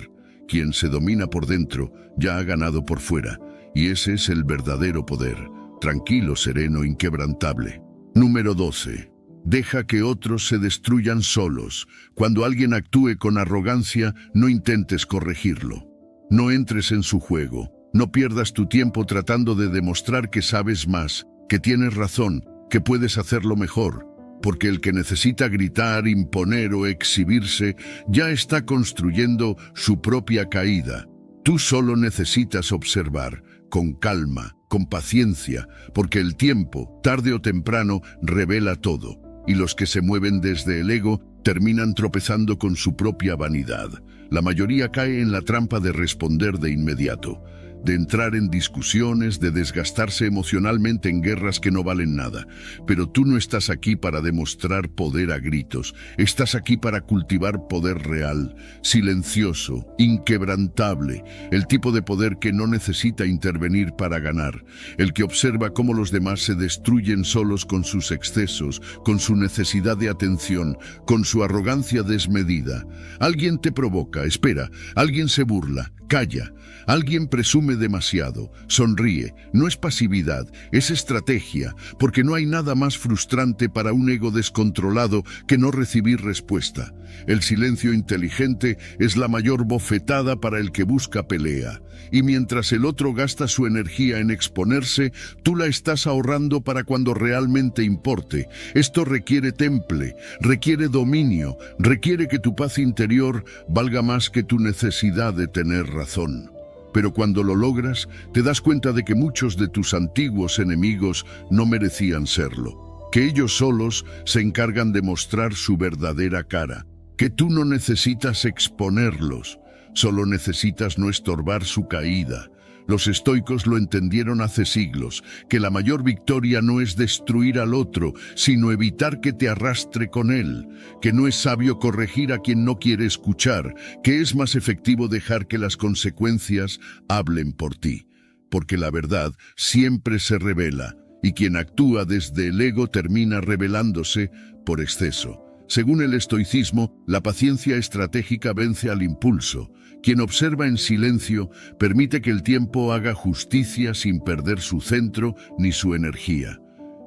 Quien se domina por dentro ya ha ganado por fuera, y ese es el verdadero poder. Tranquilo, sereno, inquebrantable. Número 12. Deja que otros se destruyan solos. Cuando alguien actúe con arrogancia, no intentes corregirlo. No entres en su juego. No pierdas tu tiempo tratando de demostrar que sabes más, que tienes razón, que puedes hacerlo mejor, porque el que necesita gritar, imponer o exhibirse ya está construyendo su propia caída. Tú solo necesitas observar, con calma, con paciencia, porque el tiempo, tarde o temprano, revela todo, y los que se mueven desde el ego terminan tropezando con su propia vanidad. La mayoría cae en la trampa de responder de inmediato, de entrar en discusiones, de desgastarse emocionalmente en guerras que no valen nada. Pero tú no estás aquí para demostrar poder a gritos, estás aquí para cultivar poder real, silencioso, inquebrantable, el tipo de poder que no necesita intervenir para ganar, el que observa cómo los demás se destruyen solos con sus excesos, con su necesidad de atención, con su arrogancia desmedida. Alguien te provoca, espera, alguien se burla, calla, alguien presume demasiado, sonríe. No es pasividad, es estrategia, porque no hay nada más frustrante para un ego descontrolado que no recibir respuesta. El silencio inteligente es la mayor bofetada para el que busca pelea. Y mientras el otro gasta su energía en exponerse, tú la estás ahorrando para cuando realmente importe. Esto requiere temple, requiere dominio, requiere que tu paz interior valga más que tu necesidad de tener razón. Pero cuando lo logras, te das cuenta de que muchos de tus antiguos enemigos no merecían serlo, que ellos solos se encargan de mostrar su verdadera cara, que tú no necesitas exponerlos, solo necesitas no estorbar su caída, Los estoicos lo entendieron hace siglos, que la mayor victoria no es destruir al otro, sino evitar que te arrastre con él, que no es sabio corregir a quien no quiere escuchar, que es más efectivo dejar que las consecuencias hablen por ti, porque la verdad siempre se revela, y quien actúa desde el ego termina revelándose por exceso. Según el estoicismo, la paciencia estratégica vence al impulso. Quien observa en silencio permite que el tiempo haga justicia sin perder su centro ni su energía.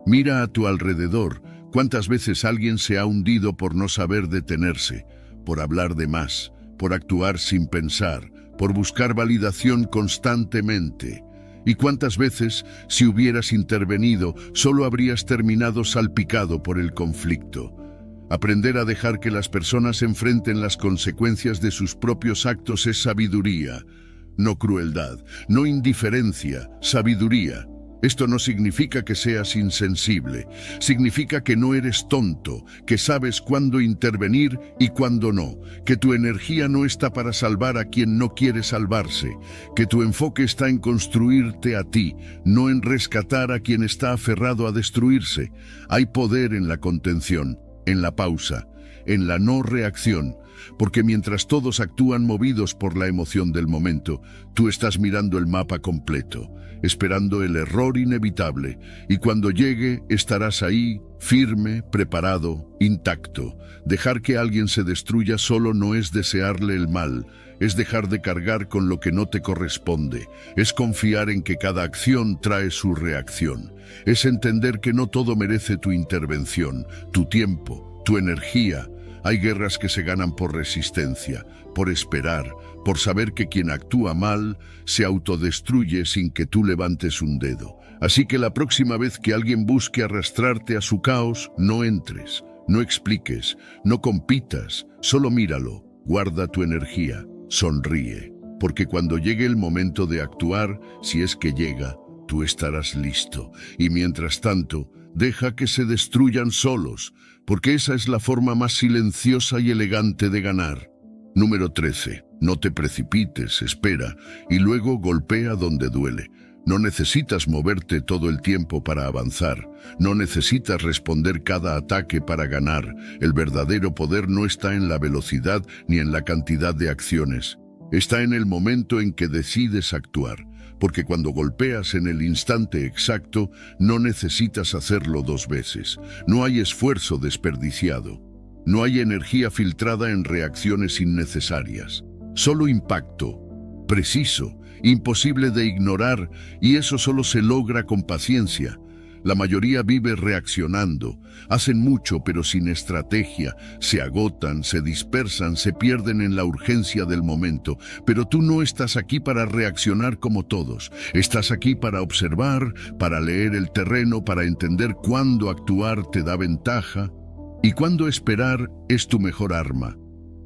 Mira a tu alrededor, cuántas veces alguien se ha hundido por no saber detenerse, por hablar de más, por actuar sin pensar, por buscar validación constantemente. ¿Y cuántas veces, si hubieras intervenido, solo habrías terminado salpicado por el conflicto? Aprender a dejar que las personas enfrenten las consecuencias de sus propios actos es sabiduría, no crueldad, no indiferencia, sabiduría. Esto no significa que seas insensible, significa que no eres tonto, que sabes cuándo intervenir y cuándo no, que tu energía no está para salvar a quien no quiere salvarse, que tu enfoque está en construirte a ti, no en rescatar a quien está aferrado a destruirse. Hay poder en la contención, en la pausa, en la no reacción, porque mientras todos actúan movidos por la emoción del momento, tú estás mirando el mapa completo, esperando el error inevitable, y cuando llegue estarás ahí, firme, preparado, intacto. Dejar que alguien se destruya solo no es desearle el mal, es dejar de cargar con lo que no te corresponde, es confiar en que cada acción trae su reacción, es entender que no todo merece tu intervención, tu tiempo, tu energía. Hay guerras que se ganan por resistencia, por esperar, por saber que quien actúa mal se autodestruye sin que tú levantes un dedo. Así que la próxima vez que alguien busque arrastrarte a su caos, no entres, no expliques, no compitas, solo míralo, guarda tu energía, sonríe, porque cuando llegue el momento de actuar, si es que llega, tú estarás listo. Y mientras tanto, deja que se destruyan solos, porque esa es la forma más silenciosa y elegante de ganar. Número 13. No te precipites, espera, y luego golpea donde duele. No necesitas moverte todo el tiempo para avanzar. No necesitas responder cada ataque para ganar. El verdadero poder no está en la velocidad ni en la cantidad de acciones. Está en el momento en que decides actuar. Porque cuando golpeas en el instante exacto, no necesitas hacerlo dos veces. No hay esfuerzo desperdiciado. No hay energía filtrada en reacciones innecesarias. Solo impacto, preciso, imposible de ignorar, y eso solo se logra con paciencia. La mayoría vive reaccionando, hacen mucho pero sin estrategia, se agotan, se dispersan, se pierden en la urgencia del momento. Pero tú no estás aquí para reaccionar como todos, estás aquí para observar, para leer el terreno, para entender cuándo actuar te da ventaja y cuándo esperar es tu mejor arma.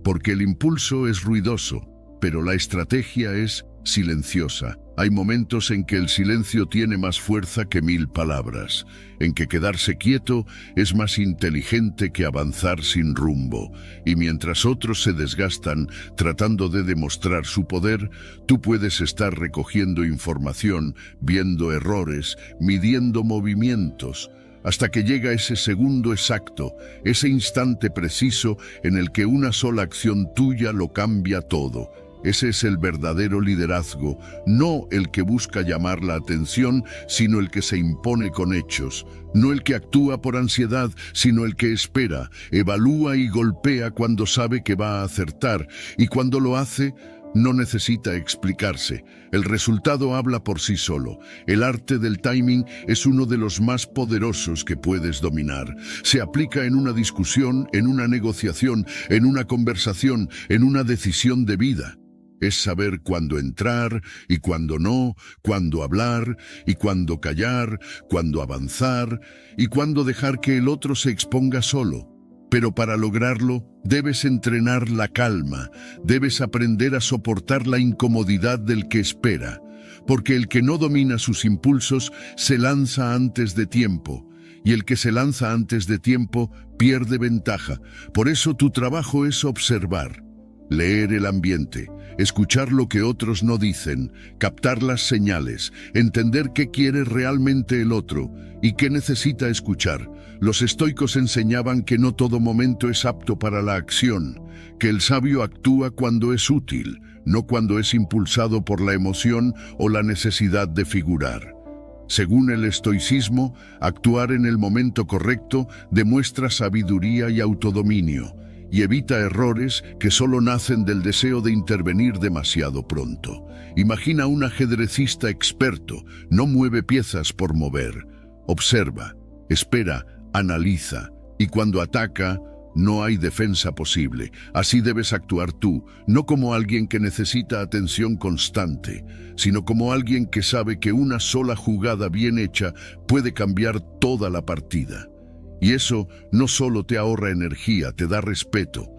Porque el impulso es ruidoso, pero la estrategia es silenciosa. Hay momentos en que el silencio tiene más fuerza que 1000 palabras, en que quedarse quieto es más inteligente que avanzar sin rumbo, y mientras otros se desgastan tratando de demostrar su poder, tú puedes estar recogiendo información, viendo errores, midiendo movimientos, hasta que llega ese segundo exacto, ese instante preciso en el que una sola acción tuya lo cambia todo. Ese es el verdadero liderazgo, no el que busca llamar la atención, sino el que se impone con hechos, no el que actúa por ansiedad, sino el que espera, evalúa y golpea cuando sabe que va a acertar, y cuando lo hace, no necesita explicarse. El resultado habla por sí solo. El arte del timing es uno de los más poderosos que puedes dominar. Se aplica en una discusión, en una negociación, en una conversación, en una decisión de vida. Es saber cuándo entrar y cuándo no, cuándo hablar y cuándo callar, cuándo avanzar y cuándo dejar que el otro se exponga solo. Pero para lograrlo, debes entrenar la calma, debes aprender a soportar la incomodidad del que espera, porque el que no domina sus impulsos se lanza antes de tiempo, y el que se lanza antes de tiempo pierde ventaja. Por eso tu trabajo es observar. Leer el ambiente, escuchar lo que otros no dicen, captar las señales, entender qué quiere realmente el otro y qué necesita escuchar. Los estoicos enseñaban que no todo momento es apto para la acción, que el sabio actúa cuando es útil, no cuando es impulsado por la emoción o la necesidad de figurar. Según el estoicismo, actuar en el momento correcto demuestra sabiduría y autodominio, y evita errores que solo nacen del deseo de intervenir demasiado pronto. Imagina a un ajedrecista experto, no mueve piezas por mover. Observa, espera, analiza, y cuando ataca, no hay defensa posible. Así debes actuar tú, no como alguien que necesita atención constante, sino como alguien que sabe que una sola jugada bien hecha puede cambiar toda la partida. Y eso no solo te ahorra energía, te da respeto,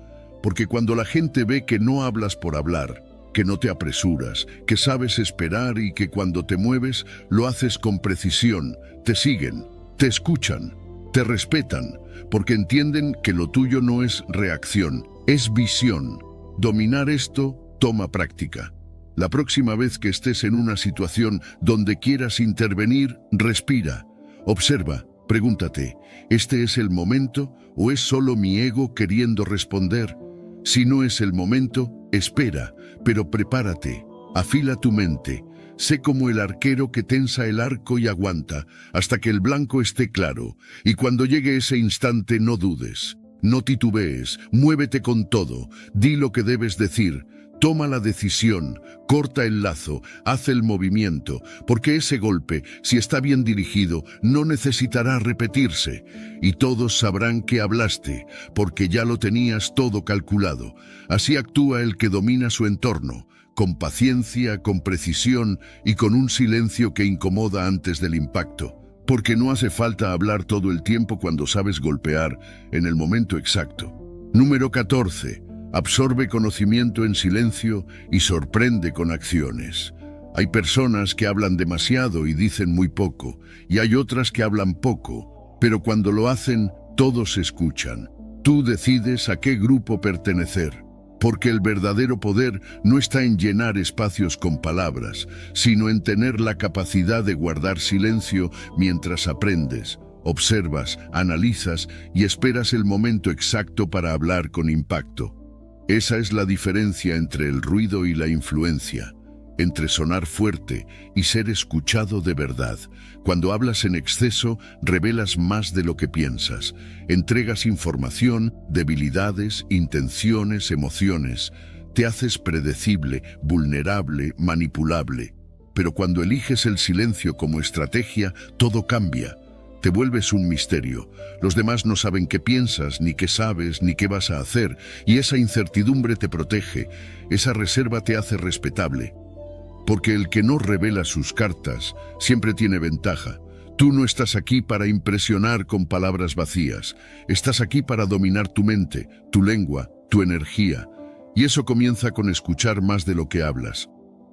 porque cuando la gente ve que no hablas por hablar, que no te apresuras, que sabes esperar y que cuando te mueves lo haces con precisión, te siguen, te escuchan, te respetan, porque entienden que lo tuyo no es reacción, es visión. Dominar esto toma práctica. La próxima vez que estés en una situación donde quieras intervenir, respira, observa. Pregúntate, ¿este es el momento o es solo mi ego queriendo responder? Si no es el momento, espera, pero prepárate, afila tu mente. Sé como el arquero que tensa el arco y aguanta hasta que el blanco esté claro. Y cuando llegue ese instante, no dudes, no titubees, muévete con todo, di lo que debes decir. Toma la decisión, corta el lazo, haz el movimiento, porque ese golpe, si está bien dirigido, no necesitará repetirse, y todos sabrán que hablaste, porque ya lo tenías todo calculado. Así actúa el que domina su entorno, con paciencia, con precisión y con un silencio que incomoda antes del impacto, porque no hace falta hablar todo el tiempo cuando sabes golpear en el momento exacto. Número 14. Absorbe conocimiento en silencio y sorprende con acciones. Hay personas que hablan demasiado y dicen muy poco, y hay otras que hablan poco, pero cuando lo hacen, todos escuchan. Tú decides a qué grupo pertenecer, porque el verdadero poder no está en llenar espacios con palabras, sino en tener la capacidad de guardar silencio mientras aprendes, observas, analizas y esperas el momento exacto para hablar con impacto. Esa es la diferencia entre el ruido y la influencia, entre sonar fuerte y ser escuchado de verdad. Cuando hablas en exceso, revelas más de lo que piensas. Entregas información, debilidades, intenciones, emociones. Te haces predecible, vulnerable, manipulable. Pero cuando eliges el silencio como estrategia, todo cambia. Te vuelves un misterio. Los demás no saben qué piensas, ni qué sabes, ni qué vas a hacer, y esa incertidumbre te protege, esa reserva te hace respetable. Porque el que no revela sus cartas siempre tiene ventaja. Tú no estás aquí para impresionar con palabras vacías, estás aquí para dominar tu mente, tu lengua, tu energía, y eso comienza con escuchar más de lo que hablas,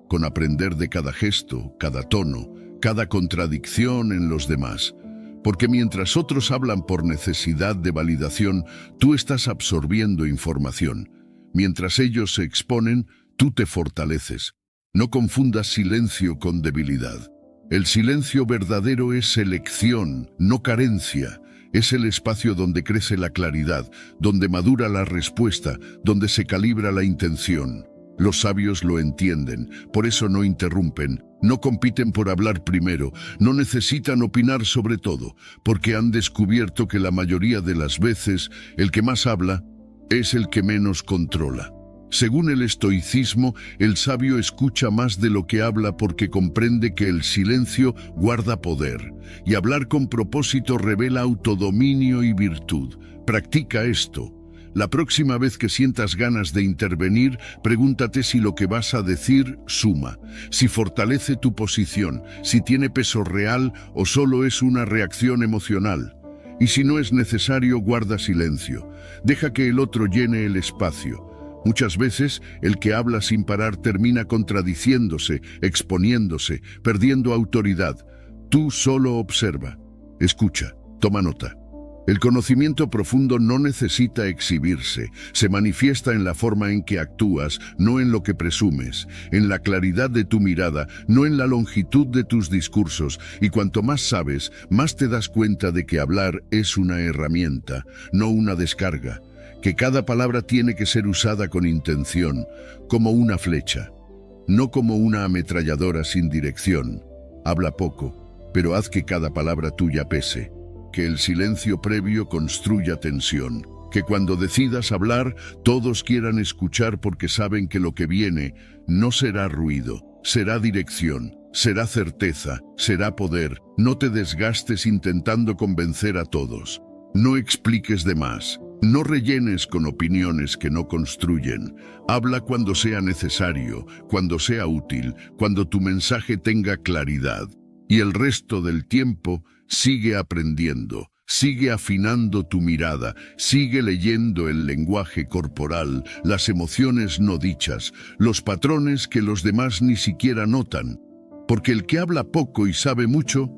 con aprender de cada gesto, cada tono, cada contradicción en los demás. Porque mientras otros hablan por necesidad de validación, tú estás absorbiendo información. Mientras ellos se exponen, tú te fortaleces. No confundas silencio con debilidad. El silencio verdadero es selección, no carencia. Es el espacio donde crece la claridad, donde madura la respuesta, donde se calibra la intención. Los sabios lo entienden, por eso no interrumpen, no compiten por hablar primero, no necesitan opinar sobre todo, porque han descubierto que la mayoría de las veces el que más habla es el que menos controla. Según el estoicismo, el sabio escucha más de lo que habla porque comprende que el silencio guarda poder, y hablar con propósito revela autodominio y virtud. Practica esto. La próxima vez que sientas ganas de intervenir, pregúntate si lo que vas a decir suma, si fortalece tu posición, si tiene peso real o solo es una reacción emocional. Y si no es necesario, guarda silencio. Deja que el otro llene el espacio. Muchas veces, el que habla sin parar termina contradiciéndose, exponiéndose, perdiendo autoridad. Tú solo observa, escucha, toma nota. El conocimiento profundo no necesita exhibirse, se manifiesta en la forma en que actúas, no en lo que presumes, en la claridad de tu mirada, no en la longitud de tus discursos, y cuanto más sabes, más te das cuenta de que hablar es una herramienta, no una descarga, que cada palabra tiene que ser usada con intención, como una flecha, no como una ametralladora sin dirección. Habla poco, pero haz que cada palabra tuya pese. Que el silencio previo construya tensión, que cuando decidas hablar, todos quieran escuchar porque saben que lo que viene no será ruido, será dirección, será certeza, será poder. No te desgastes intentando convencer a todos. No expliques de más, no rellenes con opiniones que no construyen. Habla cuando sea necesario, cuando sea útil, cuando tu mensaje tenga claridad. Y el resto del tiempo, sigue aprendiendo, sigue afinando tu mirada, sigue leyendo el lenguaje corporal, las emociones no dichas, los patrones que los demás ni siquiera notan. Porque el que habla poco y sabe mucho,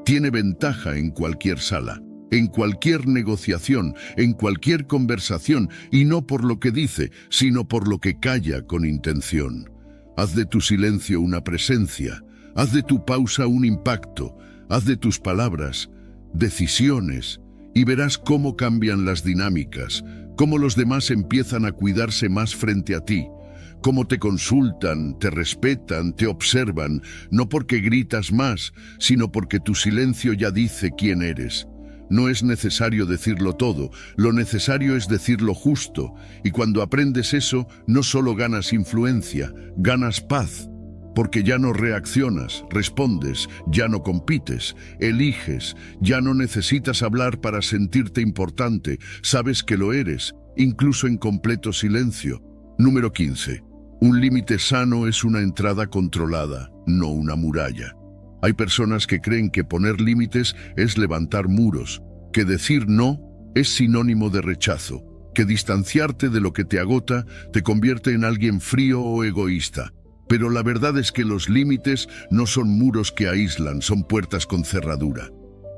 tiene ventaja en cualquier sala, en cualquier negociación, en cualquier conversación, y no por lo que dice, sino por lo que calla con intención. Haz de tu silencio una presencia, haz de tu pausa un impacto, haz de tus palabras decisiones y verás cómo cambian las dinámicas, cómo los demás empiezan a cuidarse más frente a ti, cómo te consultan, te respetan, te observan, no porque gritas más, sino porque tu silencio ya dice quién eres. No es necesario decirlo todo, lo necesario es decir lo justo, y cuando aprendes eso, no solo ganas influencia, ganas paz. Porque ya no reaccionas, respondes, ya no compites, eliges, ya no necesitas hablar para sentirte importante, sabes que lo eres, incluso en completo silencio. Número 15. Un límite sano es una entrada controlada, no una muralla. Hay personas que creen que poner límites es levantar muros, que decir no es sinónimo de rechazo, que distanciarte de lo que te agota te convierte en alguien frío o egoísta. Pero la verdad es que los límites no son muros que aíslan, son puertas con cerradura.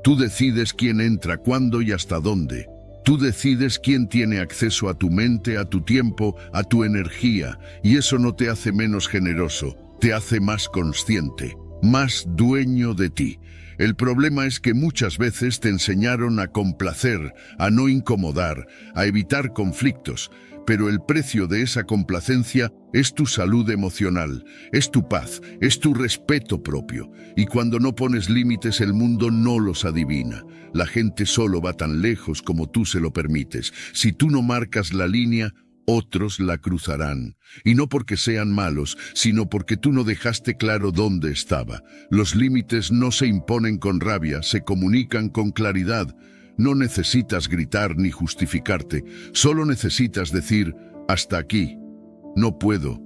Tú decides quién entra, cuándo y hasta dónde. Tú decides quién tiene acceso a tu mente, a tu tiempo, a tu energía, y eso no te hace menos generoso, te hace más consciente, más dueño de ti. El problema es que muchas veces te enseñaron a complacer, a no incomodar, a evitar conflictos, pero el precio de esa complacencia es tu salud emocional, es tu paz, es tu respeto propio. Y cuando no pones límites, el mundo no los adivina. La gente solo va tan lejos como tú se lo permites. Si tú no marcas la línea, otros la cruzarán. Y no porque sean malos, sino porque tú no dejaste claro dónde estaba. Los límites no se imponen con rabia, se comunican con claridad. No necesitas gritar ni justificarte, solo necesitas decir, hasta aquí, no puedo,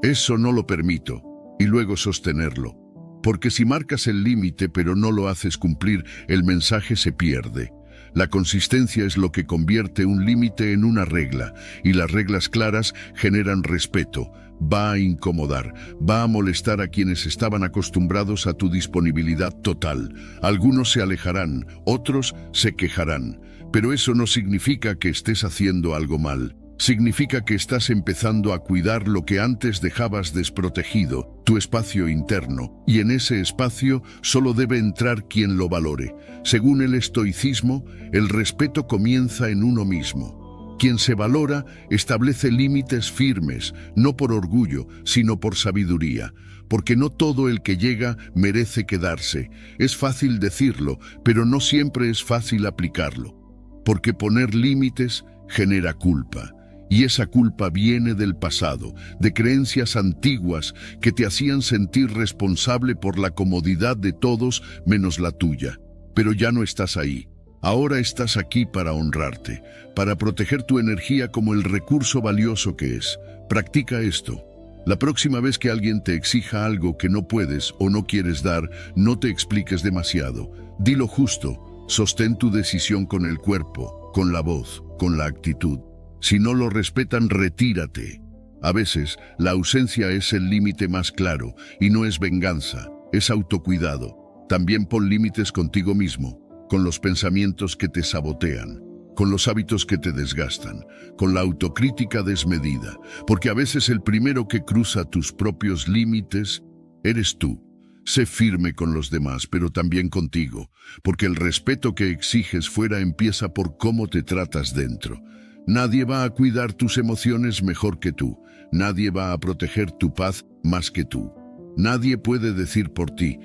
eso no lo permito, y luego sostenerlo. Porque si marcas el límite pero no lo haces cumplir, el mensaje se pierde. La consistencia es lo que convierte un límite en una regla, y las reglas claras generan respeto. Va a incomodar, va a molestar a quienes estaban acostumbrados a tu disponibilidad total. Algunos se alejarán, otros se quejarán. Pero eso no significa que estés haciendo algo mal. Significa que estás empezando a cuidar lo que antes dejabas desprotegido, tu espacio interno, y en ese espacio solo debe entrar quien lo valore. Según el estoicismo, el respeto comienza en uno mismo. Quien se valora establece límites firmes, no por orgullo, sino por sabiduría, porque no todo el que llega merece quedarse. Es fácil decirlo, pero no siempre es fácil aplicarlo, porque poner límites genera culpa. Y esa culpa viene del pasado, de creencias antiguas que te hacían sentir responsable por la comodidad de todos menos la tuya. Pero ya no estás ahí. Ahora estás aquí para honrarte, para proteger tu energía como el recurso valioso que es. Practica esto. La próxima vez que alguien te exija algo que no puedes o no quieres dar, no te expliques demasiado. Di lo justo, sostén tu decisión con el cuerpo, con la voz, con la actitud. Si no lo respetan, retírate. A veces, la ausencia es el límite más claro, y no es venganza, es autocuidado. También pon límites contigo mismo. con los pensamientos que te sabotean, con los hábitos que te desgastan, con la autocrítica desmedida, porque a veces el primero que cruza tus propios límites eres tú. Sé firme con los demás, pero también contigo, porque el respeto que exiges fuera empieza por cómo te tratas dentro. Nadie va a cuidar tus emociones mejor que tú. Nadie va a proteger tu paz más que tú. Nadie puede decir por ti,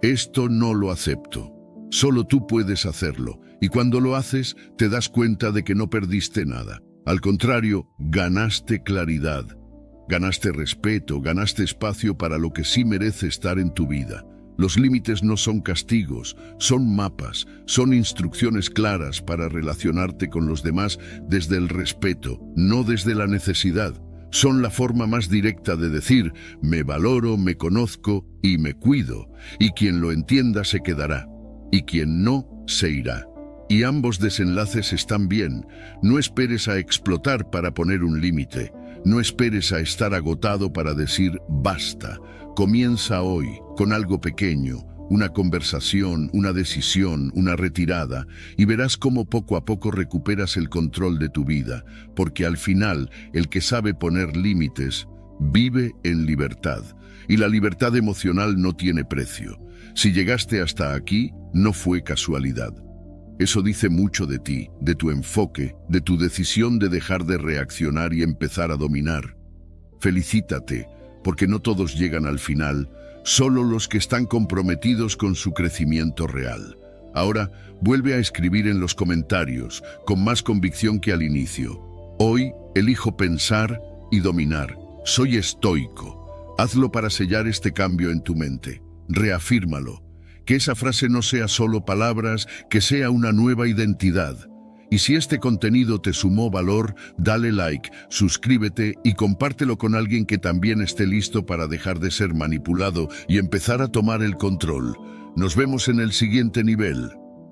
esto no lo acepto. Solo tú puedes hacerlo, y cuando lo haces, te das cuenta de que no perdiste nada. Al contrario, ganaste claridad, ganaste respeto, ganaste espacio para lo que sí merece estar en tu vida. Los límites no son castigos, son mapas, son instrucciones claras para relacionarte con los demás desde el respeto, no desde la necesidad. Son la forma más directa de decir, me valoro, me conozco y me cuido, y quien lo entienda se quedará, y quien no, se irá. Y ambos desenlaces están bien. No esperes a explotar para poner un límite. No esperes a estar agotado para decir basta. Comienza hoy con algo pequeño, una conversación, una decisión, una retirada, y verás cómo poco a poco recuperas el control de tu vida, porque al final el que sabe poner límites vive en libertad, y la libertad emocional no tiene precio. Si llegaste hasta aquí, no fue casualidad. Eso dice mucho de ti, de tu enfoque, de tu decisión de dejar de reaccionar y empezar a dominar. Felicítate, porque no todos llegan al final, solo los que están comprometidos con su crecimiento real. Ahora, vuelve a escribir en los comentarios, con más convicción que al inicio. Hoy, elijo pensar y dominar. Soy estoico. Hazlo para sellar este cambio en tu mente. Reafírmalo. Que esa frase no sea solo palabras, que sea una nueva identidad. Y si este contenido te sumó valor, dale like, suscríbete y compártelo con alguien que también esté listo para dejar de ser manipulado y empezar a tomar el control. Nos vemos en el siguiente nivel.